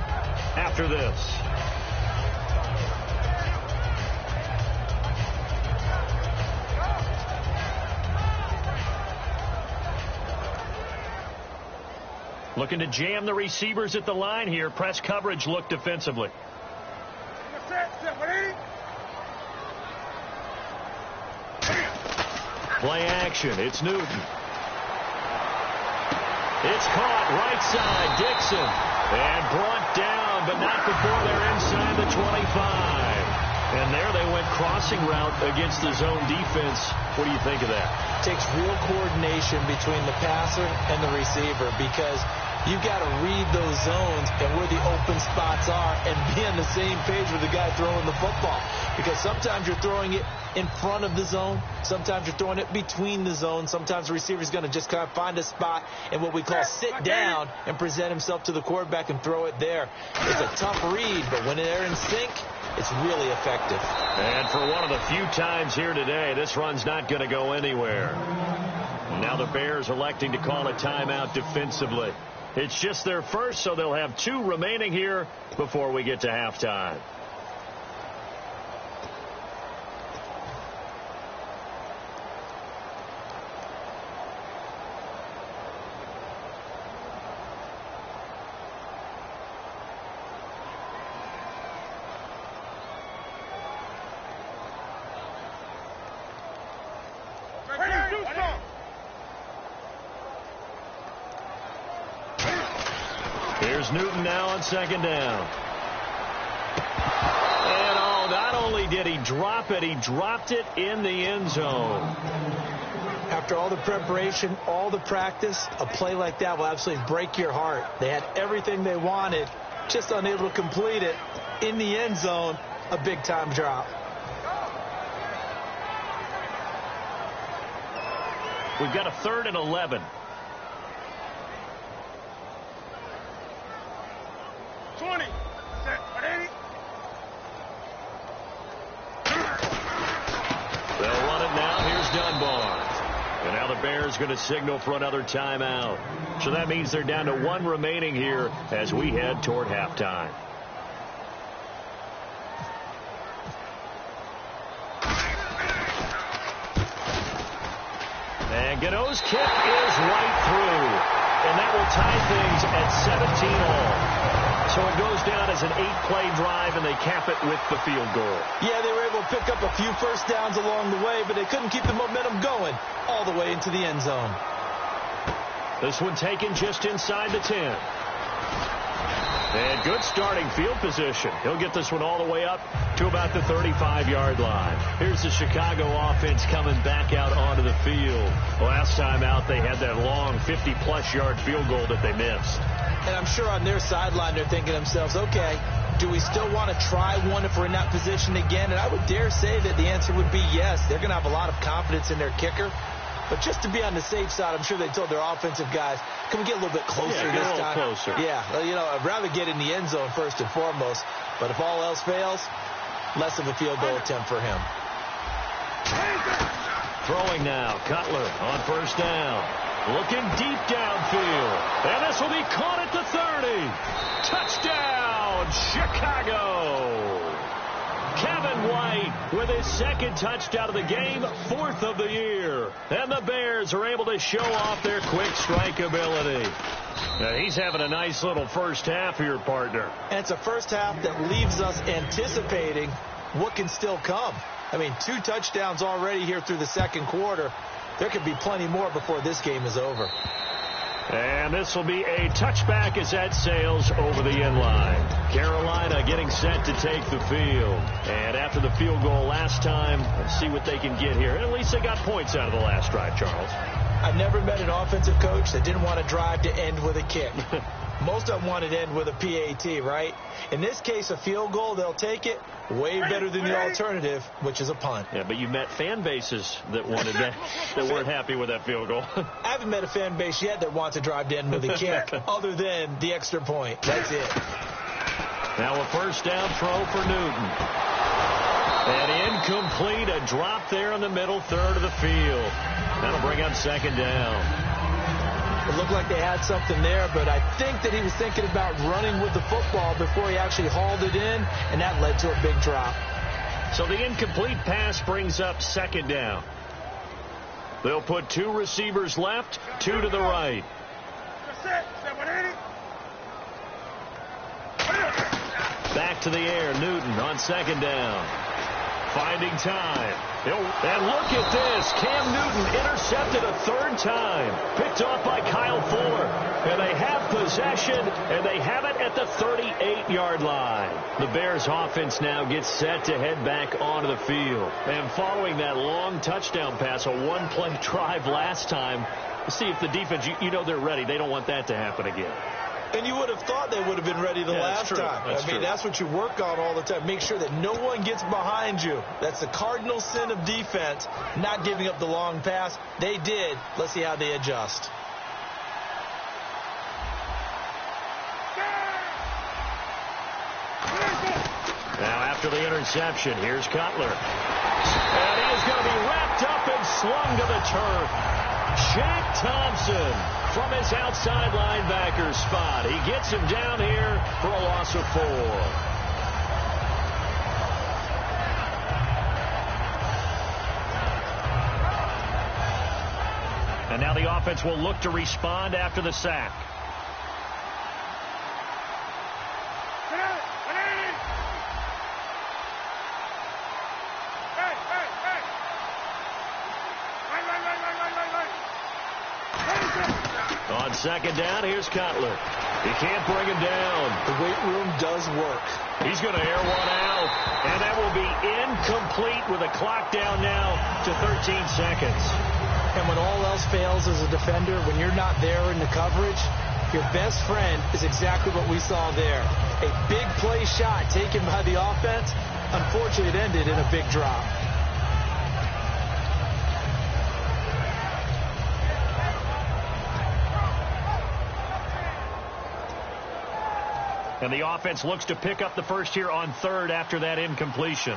after this. Looking to jam the receivers at the line here. Press coverage look defensively. Play action. It's Newton. It's caught right side. Dixon. And brought down, but not before they're inside the 25. And there they went crossing route against the zone defense. What do you think of that? It takes real coordination between the passer and the receiver because you've got to read those zones and where the open spots are and be on the same page with the guy throwing the football. Because sometimes you're throwing it in front of the zone. Sometimes you're throwing it between the zones. Sometimes the receiver's going to just kind of find a spot and what we call sit down and present himself to the quarterback and throw it there. It's a tough read, but when they're in sync, it's really effective. And for one of the few times here today, this run's not going to go anywhere. Now the Bears electing to call a timeout defensively. It's just their first, so they'll have 2 remaining here before we get to halftime. Here's Newton now on second down. And not only did he drop it, he dropped it in the end zone. After all the preparation, all the practice, a play like that will absolutely break your heart. They had everything they wanted, just unable to complete it. In the end zone, a big-time drop. We've got a 3rd and 11. 20. They'll run it now. Here's Dunbar. And now the Bears going to signal for another timeout. So that means they're down to 1 remaining here as we head toward halftime. And Gano's kick is right through. And that will tie things at 17 all. So it goes down as an 8-play drive, and they cap it with the field goal. Yeah, they were able to pick up a few first downs along the way, but they couldn't keep the momentum going all the way into the end zone. This one taken just inside the 10. And good starting field position. He'll get this one all the way up to about the 35-yard line. Here's the Chicago offense coming back out onto the field. Last time out, they had that long 50-plus yard field goal that they missed. And I'm sure on their sideline they're thinking to themselves, okay, do we still want to try one if we're in that position again? And I would dare say that the answer would be yes. They're going to have a lot of confidence in their kicker. But just to be on the safe side, I'm sure they told their offensive guys, can we get a little bit closer this time? Closer. Yeah, I'd rather get in the end zone first and foremost. But if all else fails, less of a field goal attempt for him. Throwing now, Cutler on first down. Looking deep downfield. And this will be caught at the 30. Touchdown, Chicago. Kevin White with his 2nd touchdown of the game, 4th of the year. And the Bears are able to show off their quick strike ability. Now, he's having a nice little first half here, partner. And it's a first half that leaves us anticipating what can still come. I mean, 2 touchdowns already here through the 2nd quarter. There could be plenty more before this game is over. And this will be a touchback as that sails over the end line. Carolina getting set to take the field. And after the field goal last time, let's see what they can get here. At least they got points out of the last drive, Charles. I've never met an offensive coach that didn't want to drive to end with a kick. Most of them wanted to end with a PAT, right? In this case, a field goal, they'll take it. Way better than the alternative, which is a punt. Yeah, but you met fan bases that wanted that, that weren't happy with that field goal. I haven't met a fan base yet that wants to drive to end with a kick, other than the extra point. That's it. Now a first down throw for Newton. And incomplete, a drop there in the middle third of the field. That'll bring up 2nd down. It looked like they had something there, but I think that he was thinking about running with the football before he actually hauled it in, and that led to a big drop. So the incomplete pass brings up 2nd down. They'll put 2 receivers left, 2 to the right. Back to the air, Newton on 2nd down. Finding time. And look at this. Cam Newton intercepted a third time. Picked off by Kyle Fuller. And they have possession, and they have it at the 38-yard line. The Bears offense now gets set to head back onto the field. And following that long touchdown pass, a one-play drive last time, see if the defense, you know they're ready. They don't want that to happen again. And you would have thought they would have been ready the last time. That's what you work on all the time. Make sure that no one gets behind you. That's the cardinal sin of defense, not giving up the long pass. They did. Let's see how they adjust. Now after the interception, here's Cutler. And he is going to be wrapped up and slung to the turf. Shaq Thompson from his outside linebacker spot. He gets him down here for a loss of 4. And now the offense will look to respond after the sack. On second down, here's Cutler. He can't bring him down. The weight room does work. He's going to air one out, and that will be incomplete with a clock down now to 13 seconds. And when all else fails as a defender, when you're not there in the coverage, your best friend is exactly what we saw there. A big play shot taken by the offense. Unfortunately, it ended in a big drop. And the offense looks to pick up the first here on third after that incompletion.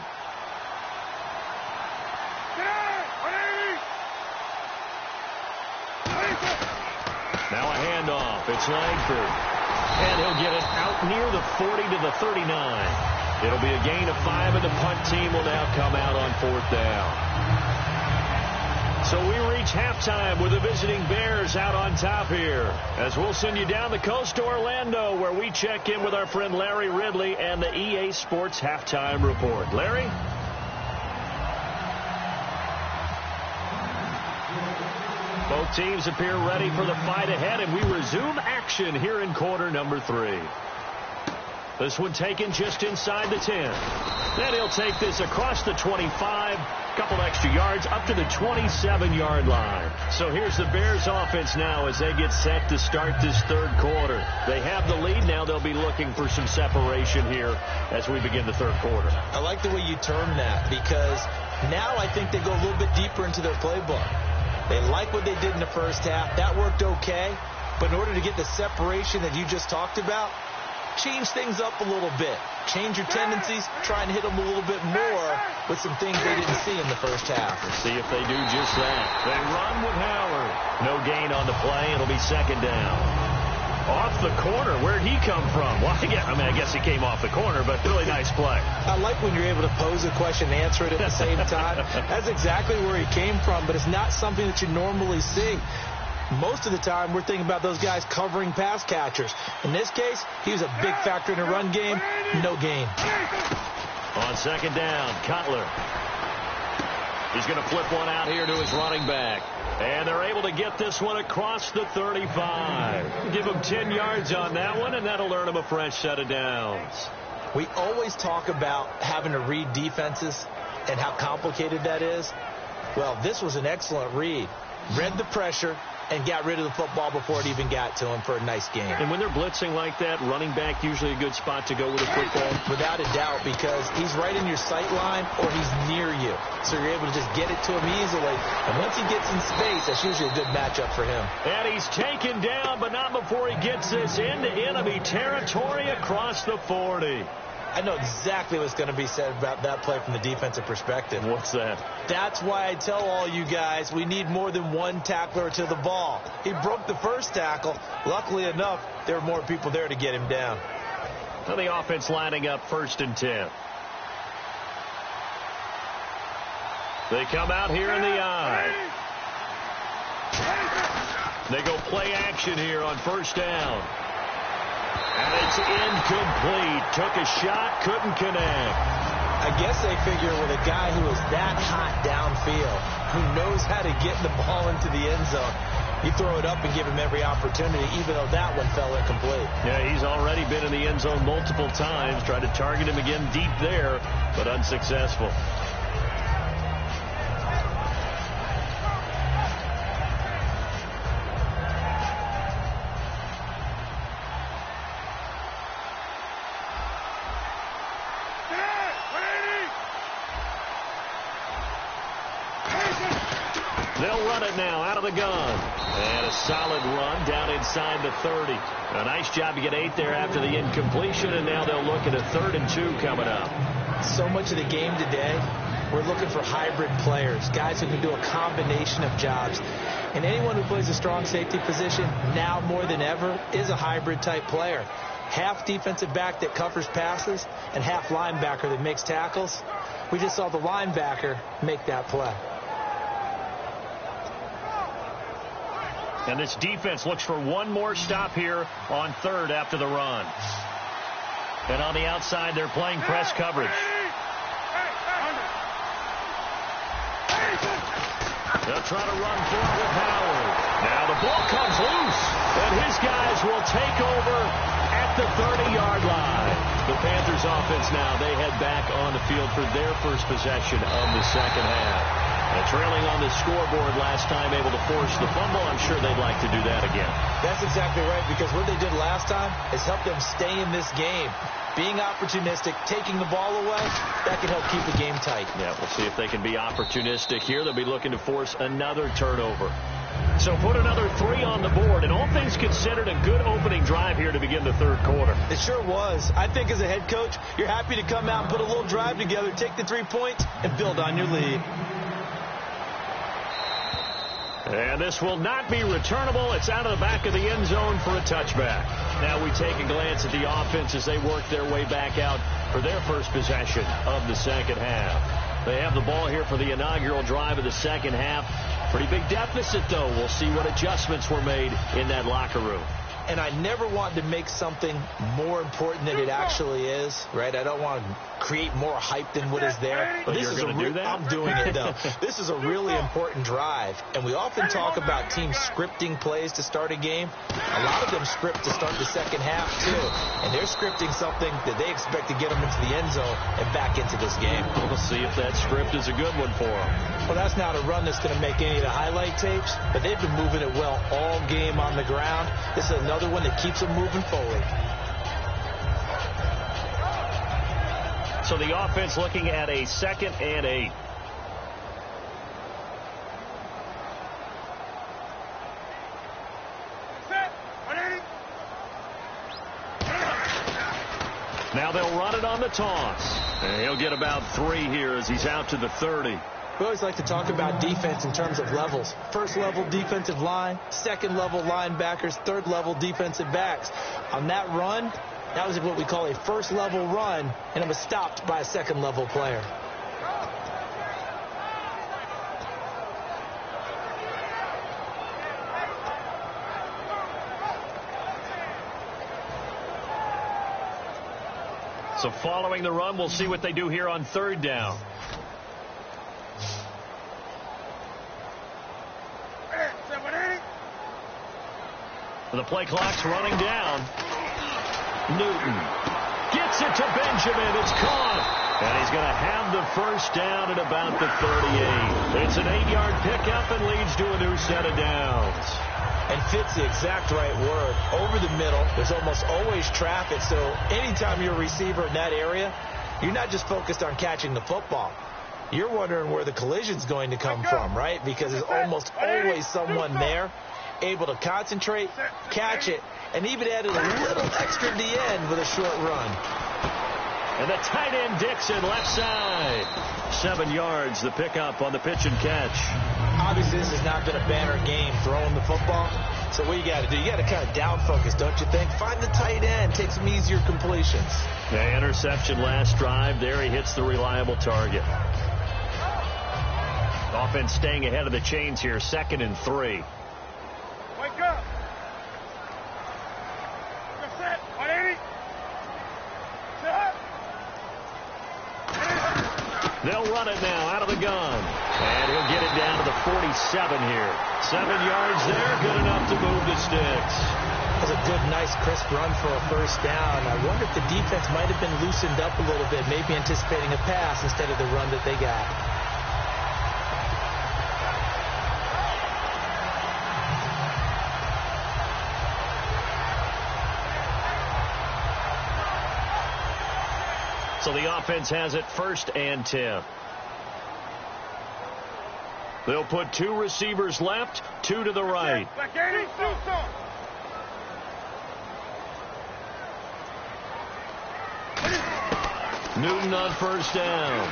Now a handoff. It's Langford. And he'll get it out near the 40 to the 39. It'll be a gain of 5, and the punt team will now come out on 4th down. So we reach halftime with the visiting Bears out on top here, as we'll send you down the coast to Orlando, where we check in with our friend Larry Ridley and the EA Sports Halftime Report. Larry? Both teams appear ready for the fight ahead, and we resume action here in quarter number 3. This one taken just inside the 10. Then he'll take this across the 25, couple extra yards up to the 27-yard line. So here's the Bears offense now as they get set to start this third quarter. They have the lead. Now they'll be looking for some separation here as we begin the third quarter. I like the way you term that, because now I think they go a little bit deeper into their playbook. They like what they did in the first half. That worked okay. But in order to get the separation that you just talked about, change things up a little bit. Change your tendencies. Try and hit them a little bit more with some things they didn't see in the first half. Let's see if they do just that. They run with Howard. No gain on the play. It'll be second down. Off the corner. Where'd he come from? Well, I guess he came off the corner, but really nice play. I like when you're able to pose a question and answer it at the same time. That's exactly where he came from, but it's not something that you normally see. Most of the time, we're thinking about those guys covering pass catchers. In this case, he was a big factor in the run game. No gain. On second down, Cutler. He's going to flip one out here to his running back. And they're able to get this one across the 35. Give him 10 yards on that one, and that'll earn him a fresh set of downs. We always talk about having to read defenses and how complicated that is. Well, this was an excellent read. Read the pressure and got rid of the football before it even got to him for a nice game. And when they're blitzing like that, running back usually a good spot to go with the football? Without a doubt, because he's right in your sight line or he's near you. So you're able to just get it to him easily. And once he gets in space, that's usually a good matchup for him. And he's taken down, but not before he gets this into enemy territory across the 40. I know exactly what's going to be said about that play from the defensive perspective. What's that? That's why I tell all you guys we need more than one tackler to the ball. He broke the first tackle. Luckily enough, there were more people there to get him down. So the offense lining up 1st and 10. They come out here in the eye. They go play action here on 1st down. And it's incomplete. Took a shot, couldn't connect. I guess they figure with a guy who is that hot downfield, who knows how to get the ball into the end zone, you throw it up and give him every opportunity, even though that one fell incomplete. Yeah, he's already been in the end zone multiple times, tried to target him again deep there, but unsuccessful. They'll run it now out of the gun. And a solid run down inside the 30. A nice job to get 8 there after the incompletion, and now they'll look at a 3rd and 2 coming up. So much of the game today, we're looking for hybrid players, guys who can do a combination of jobs. And anyone who plays a strong safety position, now more than ever, is a hybrid type player. Half defensive back that covers passes and half linebacker that makes tackles. We just saw the linebacker make that play. And this defense looks for one more stop here on 3rd after the run. And on the outside, they're playing press coverage. They'll try to run for it with Howard. Now the ball comes loose, and his guys will take over at the 30-yard line. The Panthers offense now, they head back on the field for their first possession of the second half. Trailing on the scoreboard last time, able to force the fumble. I'm sure they'd like to do that again. That's exactly right, because what they did last time is help them stay in this game. Being opportunistic, taking the ball away, that can help keep the game tight. Yeah, we'll see if they can be opportunistic here. They'll be looking to force another turnover. So put another 3 on the board, and all things considered, a good opening drive here to begin the 3rd quarter. It sure was. I think as a head coach, you're happy to come out and put a little drive together, take the 3 points, and build on your lead. And this will not be returnable. It's out of the back of the end zone for a touchback. Now we take a glance at the offense as they work their way back out for their first possession of the second half. They have the ball here for the inaugural drive of the second half. Pretty big deficit, though. We'll see what adjustments were made in that locker room. And I never want to make something more important than it actually is, right? I don't want to create more hype than what is there. But you're going to do that? I'm doing it, though. This is a really important drive. And we often talk about teams scripting plays to start a game. A lot of them script to start the second half, too. And they're scripting something that they expect to get them into the end zone and back into this game. We'll see if that script is a good one for them. Well, that's not a run that's going to make any of the highlight tapes, but they've been moving it well all game on the ground. This is another one that keeps them moving forward. So the offense looking at a 2nd and 8. Now they'll run it on the toss. And he'll get about 3 here as he's out to the 30. We always like to talk about defense in terms of levels. First level defensive line, second level linebackers, third level defensive backs. On that run, that was what we call a first level run, and it was stopped by a second level player. So following the run, we'll see what they do here on 3rd down. The play clock's running down. Newton gets it to Benjamin. It's caught. And he's going to have the first down at about the 38. It's an 8-yard pickup and leads to a new set of downs. And fits the exact right word. Over the middle, there's almost always traffic. So anytime you're a receiver in that area, you're not just focused on catching the football. You're wondering where the collision's going to come from, right? Because there's almost always someone there able to concentrate, catch it, and even added a little extra at the end with a short run. And the tight end Dixon left side. 7 yards, the pickup on the pitch and catch. Obviously, this has not been a banner game throwing the football. So what you got to do, you got to kind of down focus, don't you think? Find the tight end, take some easier completions. The interception last drive. There he hits the reliable target. Offense staying ahead of the chains here. 2nd and 3. Wake up. Set. 180. Set. They'll run it now out of the gun. And he'll get it down to the 47 here. 7 yards there, good enough to move the sticks. That was a good, nice, crisp run for a first down. I wonder if the defense might have been loosened up a little bit, maybe anticipating a pass instead of the run that they got. So the offense has it 1st and 10. They'll put 2 receivers left, 2 to the right. Newton on 1st down.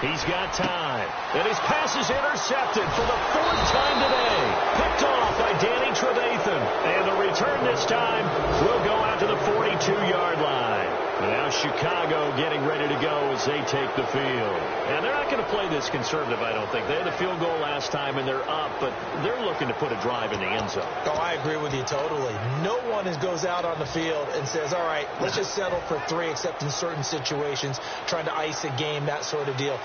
He's got time. And his pass is intercepted for the 4th time today. Picked off by Danny Trevathan. And the return this time will go out to the 42-yard line. Now Chicago getting ready to go as they take the field. And they're not going to play this conservative, I don't think. They had a field goal last time, and they're up, but they're looking to put a drive in the end zone. Oh, I agree with you totally. No one goes out on the field and says, all right, let's just settle for 3, except in certain situations, trying to ice a game, that sort of deal.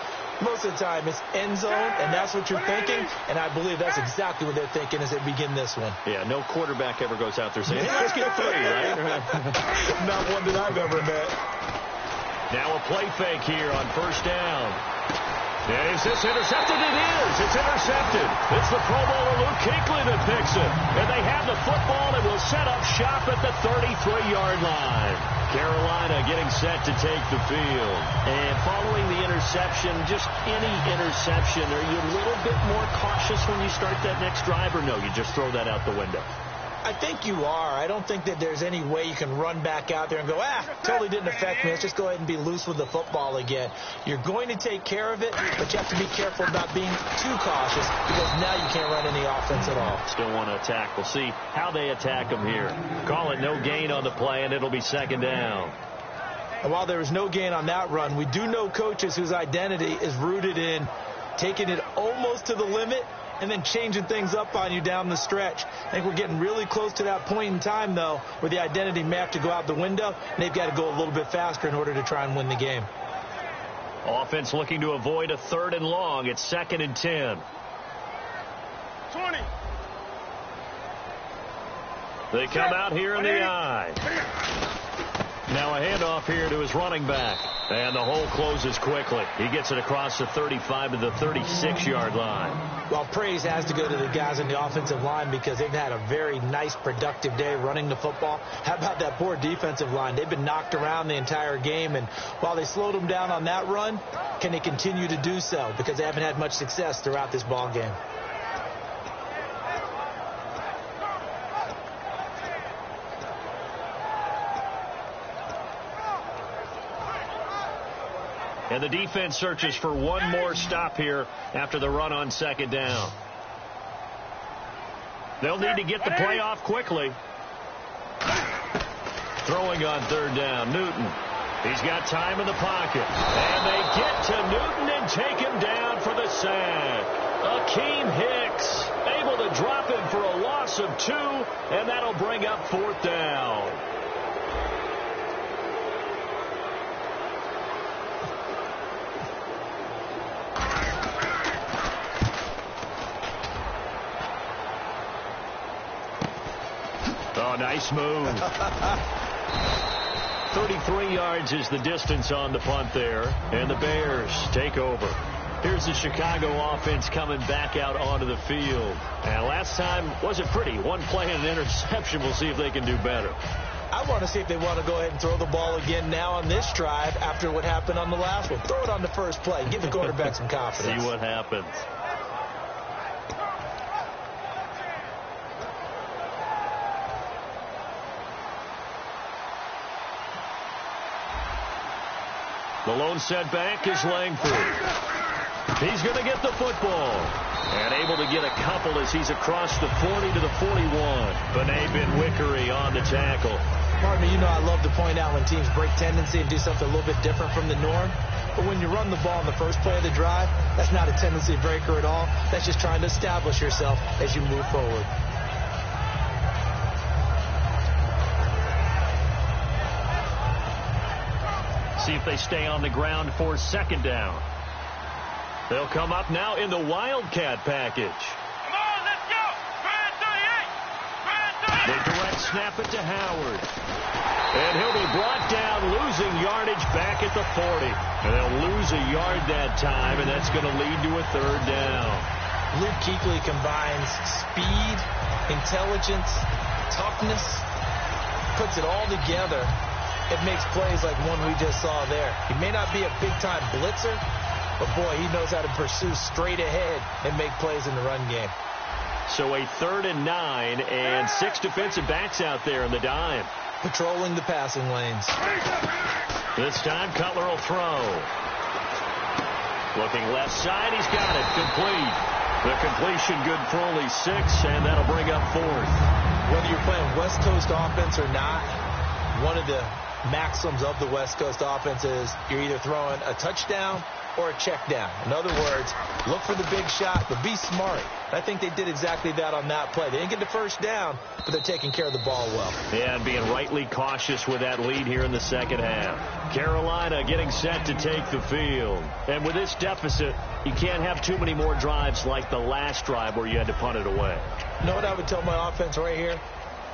Most of the time, it's end zone, and that's what you're thinking, and I believe that's exactly what they're thinking as they begin this one. Yeah, no quarterback ever goes out there saying, hey, let's get 3, right? Not one that I've ever met. Now a play fake here on 1st down. And is this intercepted? It is. It's intercepted. It's the Pro Bowler Luke Kuechly that picks it. And they have the football and will set up shop at the 33-yard line. Carolina getting set to take the field. And following the interception, just any interception, are you a little bit more cautious when you start that next drive, or no, you just throw that out the window? I think you are. I don't think that there's any way you can run back out there and go, totally didn't affect me. Let's just go ahead and be loose with the football again. You're going to take care of it, but you have to be careful about being too cautious because now you can't run any offense at all. Still want to attack. We'll see how they attack them here. Call it no gain on the play, and it'll be 2nd down. And while there was no gain on that run, we do know coaches whose identity is rooted in taking it almost to the limit and then changing things up on you down the stretch. I think we're getting really close to that point in time, though, where the identity may have to go out the window, and they've got to go a little bit faster in order to try and win the game. Offense looking to avoid a 3rd and long. It's 2nd and 10. 20. They come out here in the I. Now a handoff here to his running back. And the hole closes quickly. He gets it across the 35 to the 36-yard line. Well, praise has to go to the guys in the offensive line because they've had a very nice, productive day running the football. How about that poor defensive line? They've been knocked around the entire game, and while they slowed them down on that run, can they continue to do so? Because they haven't had much success throughout this ball game. And the defense searches for one more stop here after the run on 2nd down. They'll need to get the play off quickly. Throwing on 3rd down, Newton. He's got time in the pocket. And they get to Newton and take him down for the sack. Akeem Hicks able to drop him for a loss of 2, and that'll bring up 4th down. Oh, nice move. 33 yards is the distance on the punt there, and the Bears take over. Here's the Chicago offense coming back out onto the field. And last time wasn't pretty. One play and an interception. We'll see if they can do better. I want to see if they want to go ahead and throw the ball again now on this drive after what happened on the last one. Throw it on the first play. Give the quarterback some confidence. See what happens. The lone setback is Langford. He's going to get the football. And able to get a couple as he's across the 40 to the 41. Bené Benwickery on the tackle. Partner, you know I love to point out when teams break tendency and do something a little bit different from the norm. But when you run the ball in the first play of the drive, that's not a tendency breaker at all. That's just trying to establish yourself as you move forward. See if they stay on the ground for 2nd down. They'll come up now in the Wildcat package. Come on, let's go. Brand 38. They direct snap it to Howard. And he'll be brought down, losing yardage back at the 40. And they'll lose a yard that time, and that's going to lead to a third down. Luke Kuechly combines speed, intelligence, toughness, puts it all together. It makes plays like one we just saw there. He may not be a big-time blitzer, but, boy, he knows how to pursue straight ahead and make plays in the run game. So a 3rd and 9, and 6 defensive backs out there in the dime. Patrolling the passing lanes. This time, Cutler will throw. Looking left side, he's got it. Complete. The completion good for only 6, and that'll bring up 4th. Whether you're playing West Coast offense or not, one of the maxims of the West Coast offense is you're either throwing a touchdown or a check down. In other words, look for the big shot, but be smart. I think they did exactly that on that play. They didn't get the first down, but they're taking care of the ball well. Yeah, and being rightly cautious with that lead here in the second half. Carolina getting set to take the field. And with this deficit, you can't have too many more drives like the last drive where you had to punt it away. You know what I would tell my offense right here?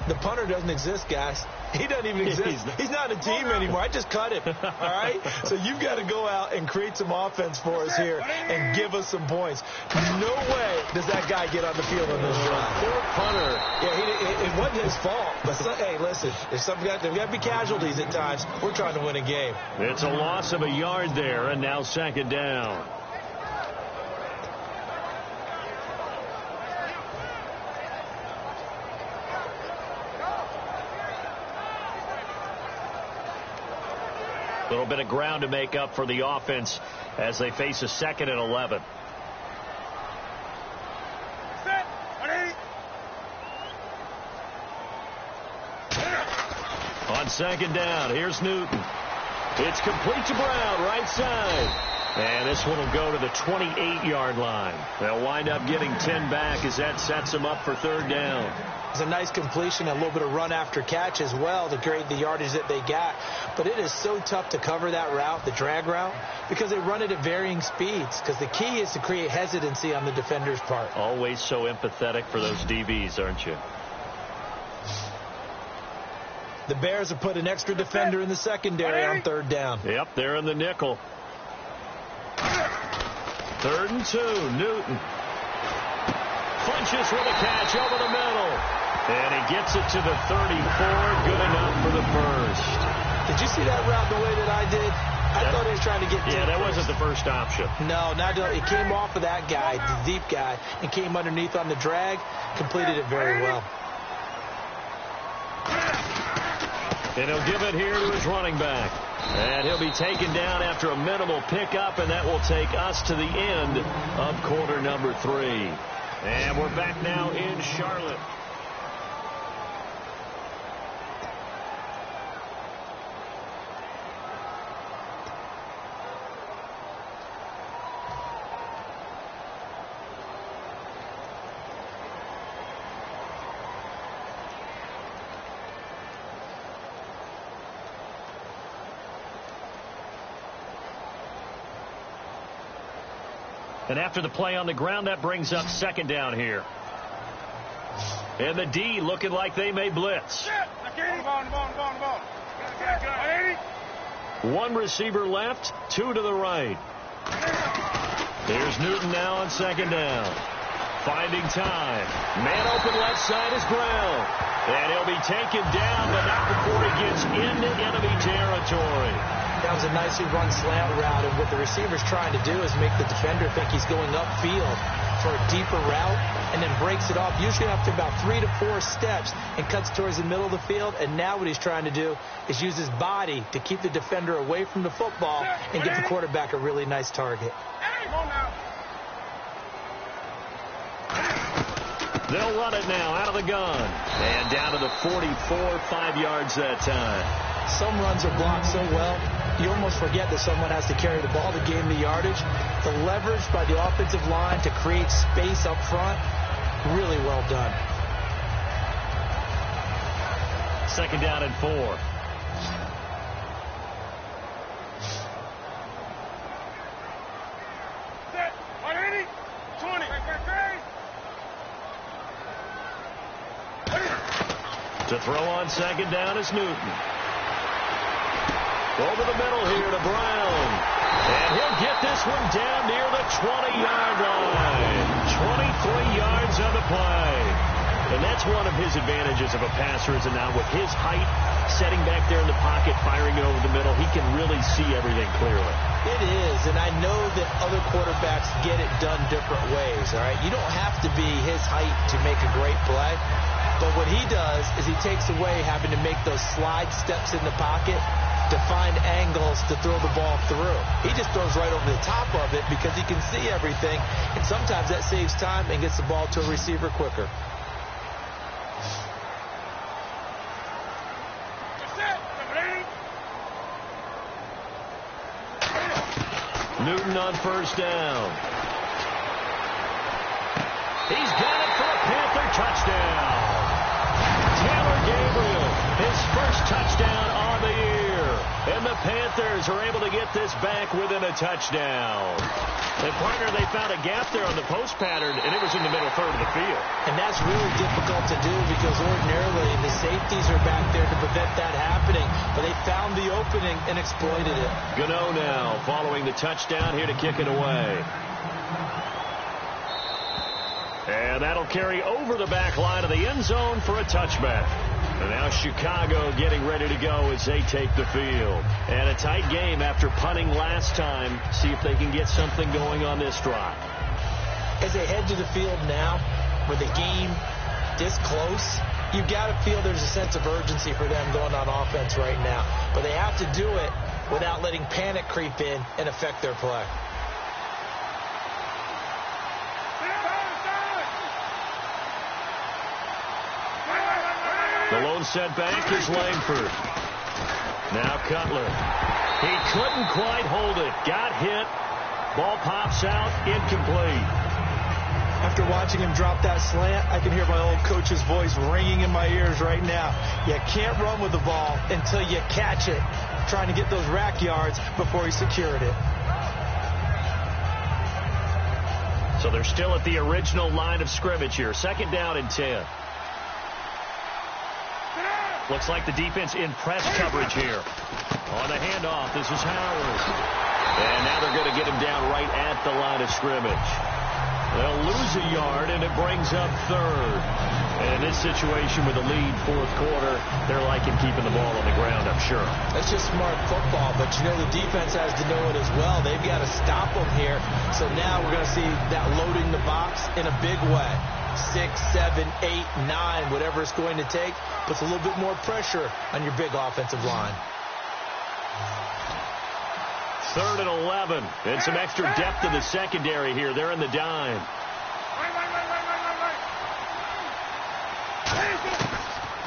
The punter doesn't exist, guys. He doesn't even exist. He's not a team anymore. I just cut him, all right? So you've got to go out and create some offense for us here and give us some points. No way does that guy get on the field on this drive. Poor punter. Yeah, it wasn't his fault. But, hey, listen, there's got to be casualties at times. We're trying to win a game. It's a loss of a yard there, and now 2nd down. A little bit of ground to make up for the offense as they face a 2nd and 11. Set. 180. On 2nd down, here's Newton. It's complete to Brown, right side. And this one will go to the 28-yard line. They'll wind up getting 10 back as that sets them up for 3rd down. It's a nice completion, a little bit of run after catch as well to create the yardage that they got. But it is so tough to cover that route, the drag route, because they run it at varying speeds. Because the key is to create hesitancy on the defender's part. Always so empathetic for those DBs, aren't you? The Bears have put an extra defender in the secondary on 3rd down. Yep, they're in the nickel. 3rd and 2, Newton. Funches with a catch over the middle. And he gets it to the 34, good enough for the first. Did you see that route the way that I did? I thought he was trying to get to it. Yeah, that wasn't the first option. No, it came off of that guy, the deep guy, and came underneath on the drag, completed it very well. And he'll give it here to his running back. And he'll be taken down after a minimal pickup, and that will take us to the end of quarter number 3. And we're back now in Charlotte. And after the play on the ground, that brings up 2nd down here. And the D looking like they may blitz. The ball. 1 receiver left, 2 to the right. Here's Newton now on 2nd down. Finding time. Man open left side is Brown. And he'll be taken down, but not before he gets into enemy territory. That was a nicely run slant route, and what the receiver's trying to do is make the defender think he's going upfield for a deeper route, and then breaks it off, usually after about 3 to 4 steps, and cuts towards the middle of the field. And now what he's trying to do is use his body to keep the defender away from the football and give the quarterback a really nice target. They'll run it now out of the gun. And down to the 44, 5 yards that time. Some runs are blocked so well, you almost forget that someone has to carry the ball to gain the yardage. The leverage by the offensive line to create space up front, really well done. 2nd down and 4. Set. throw on second down is Newton. Over the middle here to Brown. And he'll get this one down near the 20-yard line. 23 yards on the play. And that's one of his advantages of a passer, is now with his height, setting back there in the pocket, firing it over the middle, he can really see everything clearly. It is, and I know that other quarterbacks get it done different ways, all right? You don't have to be his height to make a great play. But what he does is he takes away having to make those slide steps in the pocket to find angles to throw the ball through. He just throws right over the top of it because he can see everything, and sometimes that saves time and gets the ball to a receiver quicker. Newton on first down. He's got it for a Panther touchdown. Taylor Gabriel, his first touchdown on the year. And the Panthers are able to get this back within a touchdown. And, partner, they found a gap there on the post pattern, and it was in the middle third of the field. And that's really difficult to do because ordinarily the safeties are back there to prevent that happening. But they found the opening and exploited it. Gano now following the touchdown here to kick it away. And that'll carry over the back line of the end zone for a touchback. And now Chicago getting ready to go as they take the field. And a tight game after punting last time. See if they can get something going on this drive. As they head to the field now, with the game this close, you've got to feel there's a sense of urgency for them going on offense right now. But they have to do it without letting panic creep in and affect their play. The lone setback is Langford. Now Cutler. He couldn't quite hold it. Got hit. Ball pops out. Incomplete. After watching him drop that slant, I can hear my old coach's voice ringing in my ears right now. You can't run with the ball until you catch it. Trying to get those rack yards before he secured it. So they're still at the original line of scrimmage here. Second down and 10. Looks like the defense in press coverage here. On the handoff, this is Howard. And now they're going to get him down right at the line of scrimmage. They'll lose a yard, and it brings up third. And in this situation with the lead fourth quarter, they're liking keeping the ball on the ground, I'm sure. That's just smart football, but you know the defense has to know it as well. They've got to stop them here. So now we're going to see that loading the box in a big way. 6, 7, 8, 9, whatever it's going to take, puts a little bit more pressure on your big offensive line. Third and 11. And some extra depth in the secondary here. They're in the dime.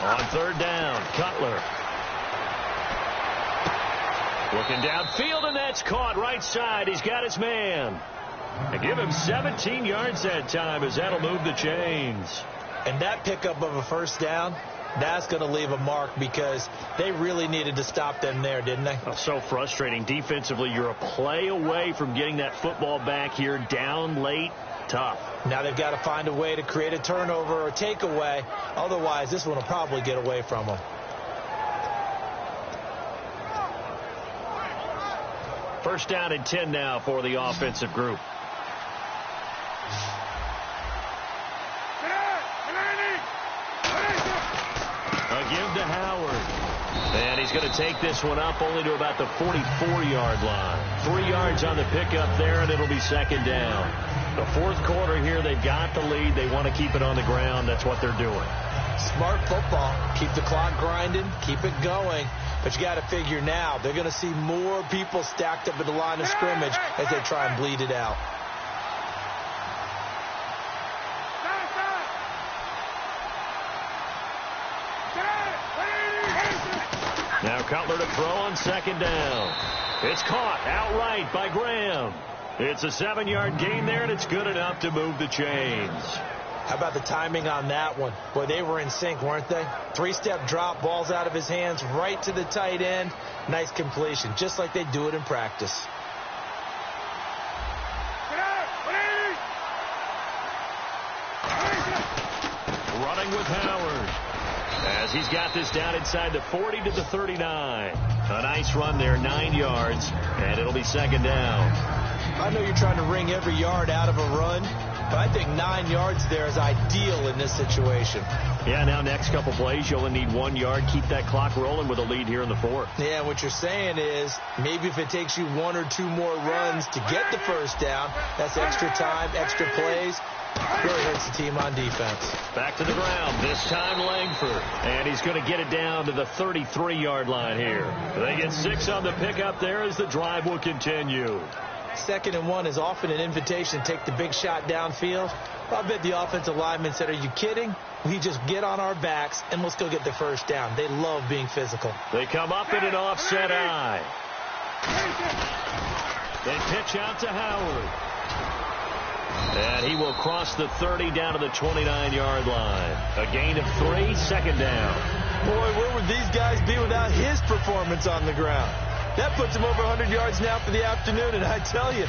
On third down, Cutler. Looking downfield, and that's caught right side. He's got his man. And give him 17 yards that time as that'll move the chains. And that pickup of a first down, that's going to leave a mark because they really needed to stop them there, didn't they? Oh, so frustrating. Defensively, you're a play away from getting that football back here down late. Tough. Now they've got to find a way to create a turnover or takeaway. Otherwise, this one will probably get away from them. First down and 10 now for the offensive group. A give to Howard. And he's going to take this one up only to about the 44-yard line. 3 yards on the pickup there, and it'll be second down. The fourth quarter here, they've got the lead. They want to keep it on the ground. That's what they're doing. Smart football. Keep the clock grinding. Keep it going. But you got to figure now, they're going to see more people stacked up at the line of scrimmage as they try and bleed it out. Now Cutler to throw on second down. It's caught outright by Graham. It's a 7-yard gain there, and it's good enough to move the chains. How about the timing on that one? Boy, they were in sync, weren't they? 3-step drop, balls out of his hands, right to the tight end. Nice completion, just like they do it in practice. Running with Howard. as he's got this down inside the 40 to the 39. A nice run there, 9 yards, and it'll be second down. I know you're trying to wring every yard out of a run, but I think 9 yards there is ideal in this situation. Yeah, now next couple plays, you only need 1 yard. Keep that clock rolling with a lead here in the fourth. Yeah, what you're saying is maybe if it takes you 1 or 2 more runs to get the first down, that's extra time, extra plays. Really hurts the team on defense. Back to the ground, this time Langford. And he's going to get it down to the 33-yard line here. They get 6 on the pickup there as the drive will continue. 2nd and 1 is often an invitation to take the big shot downfield. I bet the offensive lineman said, are you kidding? We just get on our backs and we'll still get the first down. They love being physical. They come up in an offset eye. They pitch out to Howard. And he will cross the 30 down to the 29-yard line. A gain of 3, second down. Boy, where would these guys be without his performance on the ground? That puts him over 100 yards now for the afternoon, and I tell you,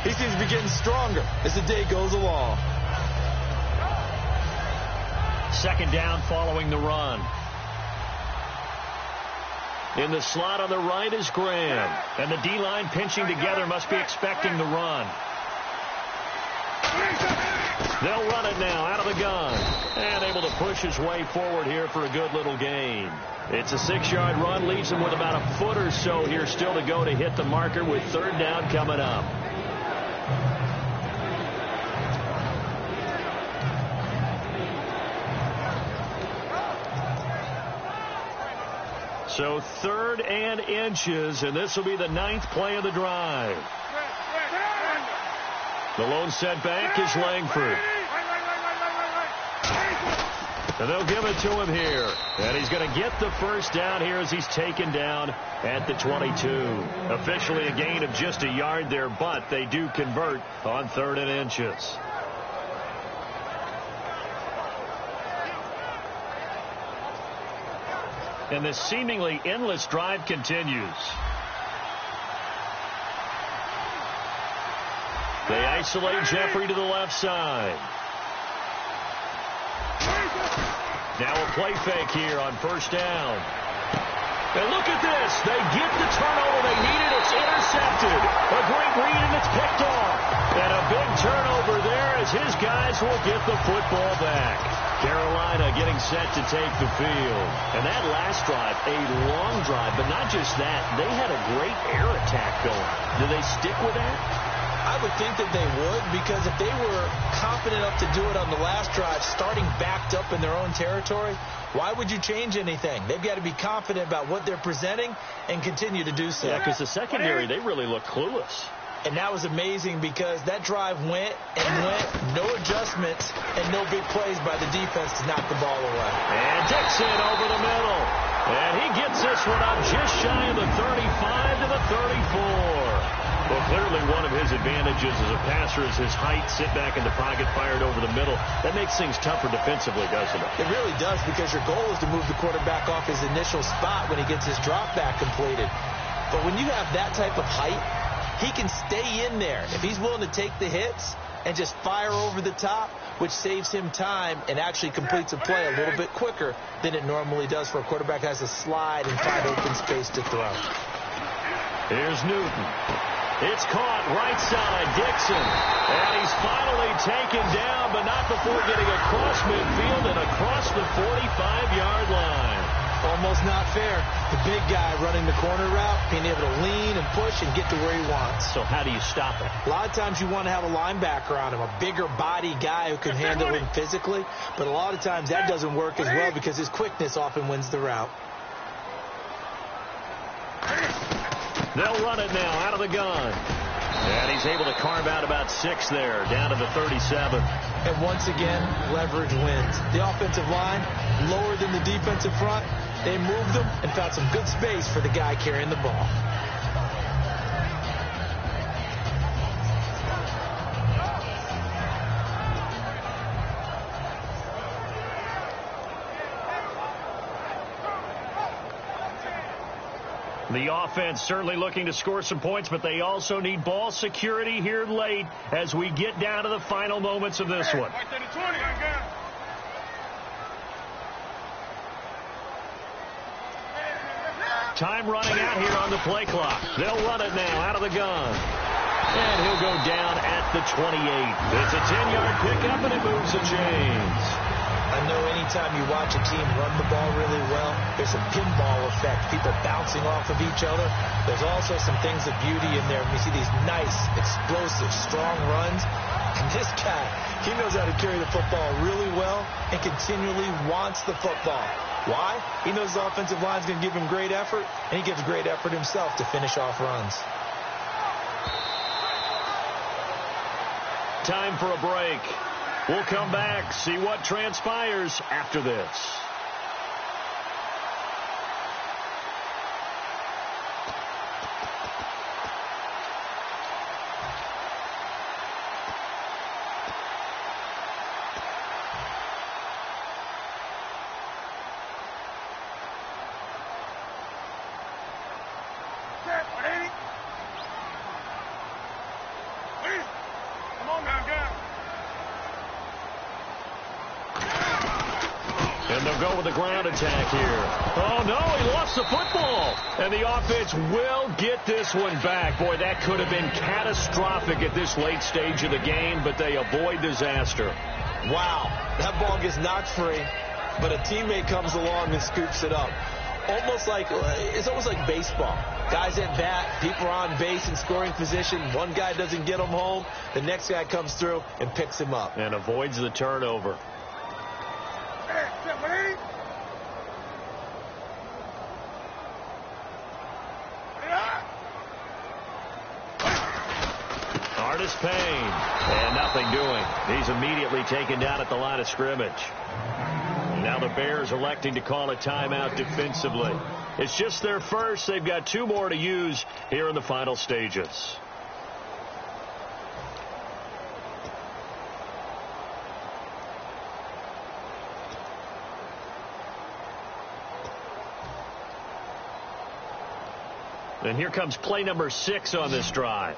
he seems to be getting stronger as the day goes along. Second down following the run. In the slot on the right is Graham. And the D-line pinching together must be expecting the run. They'll run it now out of the gun. And able to push his way forward here for a good little gain. It's a 6-yard run. Leaves him with about a foot or so here still to go to hit the marker with third down coming up. So 3rd and inches, and this will be the 9th play of the drive. The lone setback is Langford. And they'll give it to him here. And he's going to get the first down here as he's taken down at the 22. Officially a gain of just a yard there, but they do convert on 3rd and inches. And this seemingly endless drive continues. They isolate Jeffrey to the left side. Now a play fake here on first down. And look at this. They get the turnover they needed. It's intercepted. A great read, and it's picked off. And a big turnover there as his guys will get the football back. Carolina getting set to take the field. And that last drive, a long drive, but not just that. They had a great air attack going. Do they stick with that? I would think that they would, because if they were confident enough to do it on the last drive, starting backed up in their own territory, why would you change anything? They've got to be confident about what they're presenting and continue to do so. Yeah, because the secondary, they really look clueless. And that was amazing because that drive went and went, no adjustments, and no big plays by the defense to knock the ball away. And Dixon over the middle. And he gets this one up just shy of the 35 to the 34. Well, clearly one of his advantages as a passer is his height, sit back in the pocket, fired over the middle. That makes things tougher defensively, doesn't it? It really does, because your goal is to move the quarterback off his initial spot when he gets his drop back completed. But when you have that type of height, he can stay in there if he's willing to take the hits and just fire over the top, which saves him time and actually completes a play a little bit quicker than it normally does for a quarterback that has to slide and find open space to throw. Here's Newton. It's caught right side, Dixon. And he's finally taken down, but not before getting across midfield and across the 45-yard line. Almost not fair. The big guy running the corner route, being able to lean and push and get to where he wants. So how do you stop it? A lot of times you want to have a linebacker on him, a bigger body guy who can handle him physically. But a lot of times that doesn't work as well because his quickness often wins the route. They'll run it now out of the gun. And he's able to carve out about 6 there, down to the 37. And once again, leverage wins. The offensive line, lower than the defensive front. They moved them and found some good space for the guy carrying the ball. The offense certainly looking to score some points, but they also need ball security here late as we get down to the final moments of this one. Time running out here on the play clock. They'll run it now out of the gun. And he'll go down at the 28. It's a 10-yard pickup, and it moves the chains. I know anytime you watch a team run the ball really well, there's a pinball effect, people bouncing off of each other. There's also some things of beauty in there. We see these nice, explosive, strong runs. And this guy, he knows how to carry the football really well and continually wants the football. Why? He knows the offensive line's going to give him great effort, and he gives great effort himself to finish off runs. Time for a break. We'll come back, see what transpires after this. And they'll go with the ground attack here. Oh, no, he lost the football. And the offense will get this one back. Boy, that could have been catastrophic at this late stage of the game, but they avoid disaster. Wow, that ball gets knocked free, but a teammate comes along and scoops it up. It's almost like baseball. Guys at bat, people are on base in scoring position. One guy doesn't get him home. The next guy comes through and picks him up. And avoids the turnover. Artis Payne, and nothing doing. He's immediately taken down at the line of scrimmage. Now the Bears electing to call a timeout defensively. It's just their first. They've got 2 more to use here in the final stages. And here comes play number 6 on this drive.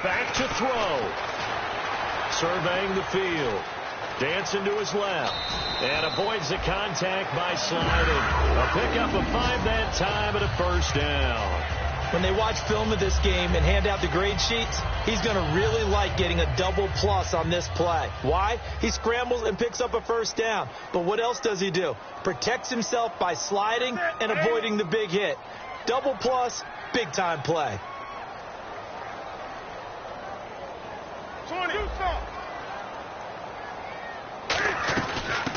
Back to throw. Surveying the field. Dancing to his left. And avoids the contact by sliding. A pickup of 5 that time and a first down. When they watch film of this game and hand out the grade sheets, he's going to really like getting a double plus on this play. Why? He scrambles and picks up a first down. But what else does he do? Protects himself by sliding and avoiding the big hit. Double plus, big time play.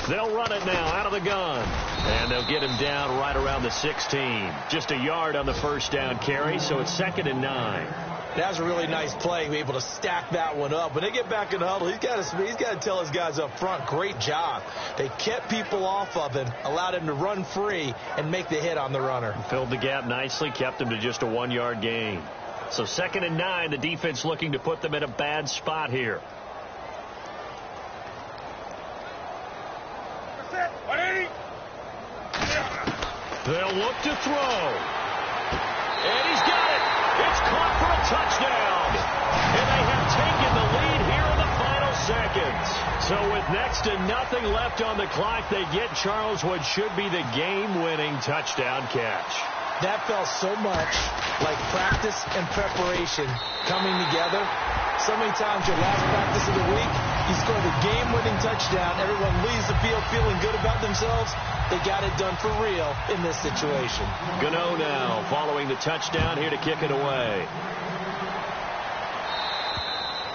They'll run it now out of the gun. And they'll get him down right around the 16. Just a yard on the first down carry, so it's 2nd and 9. That's a really nice play, be able to stack that one up. When they get back in the huddle, he's got to tell his guys up front, great job. They kept people off of him, allowed him to run free and make the hit on the runner. Filled the gap nicely, kept him to just a 1-yard gain. So 2nd and 9, the defense looking to put them in a bad spot here. They'll look to throw. And he's got it. It's caught for a touchdown. And they have taken the lead here in the final seconds. So with next to nothing left on the clock, they get Charles what should be the game-winning touchdown catch. That felt so much like practice and preparation coming together. So many times your last practice of the week, you score the game-winning touchdown. Everyone leaves the field feeling good about themselves. They got it done for real in this situation. Gano now following the touchdown here to kick it away.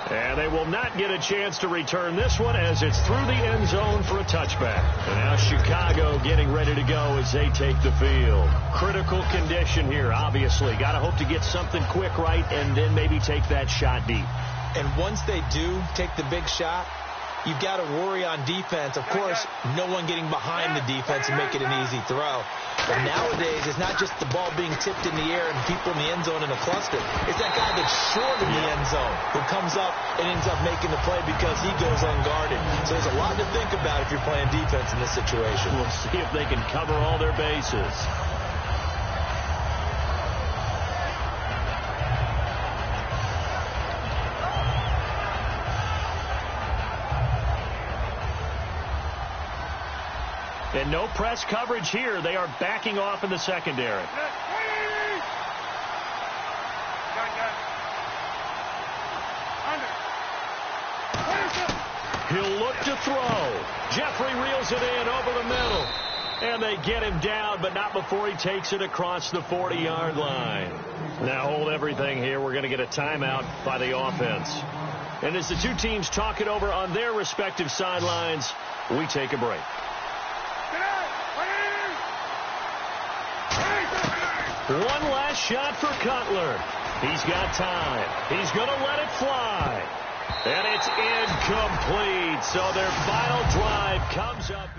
And they will not get a chance to return this one as it's through the end zone for a touchback. And now Chicago getting ready to go as they take the field. Critical condition here, obviously. Got to hope to get something quick right and then maybe take that shot deep. And once they do take the big shot, you've got to worry on defense. Of course, no one getting behind the defense and make it an easy throw. But nowadays, it's not just the ball being tipped in the air and people in the end zone in a cluster. It's that guy that's short in the end zone who comes up and ends up making the play because he goes unguarded. So there's a lot to think about if you're playing defense in this situation. We'll see if they can cover all their bases. And no press coverage here. They are backing off in the secondary. He'll look to throw. Jeffrey reels it in over the middle. And they get him down, but not before he takes it across the 40-yard line. Now hold everything here. We're going to get a timeout by the offense. And as the two teams talk it over on their respective sidelines, we take a break. One last shot for Cutler. He's got time. He's going to let it fly. And it's incomplete. So their final drive comes up.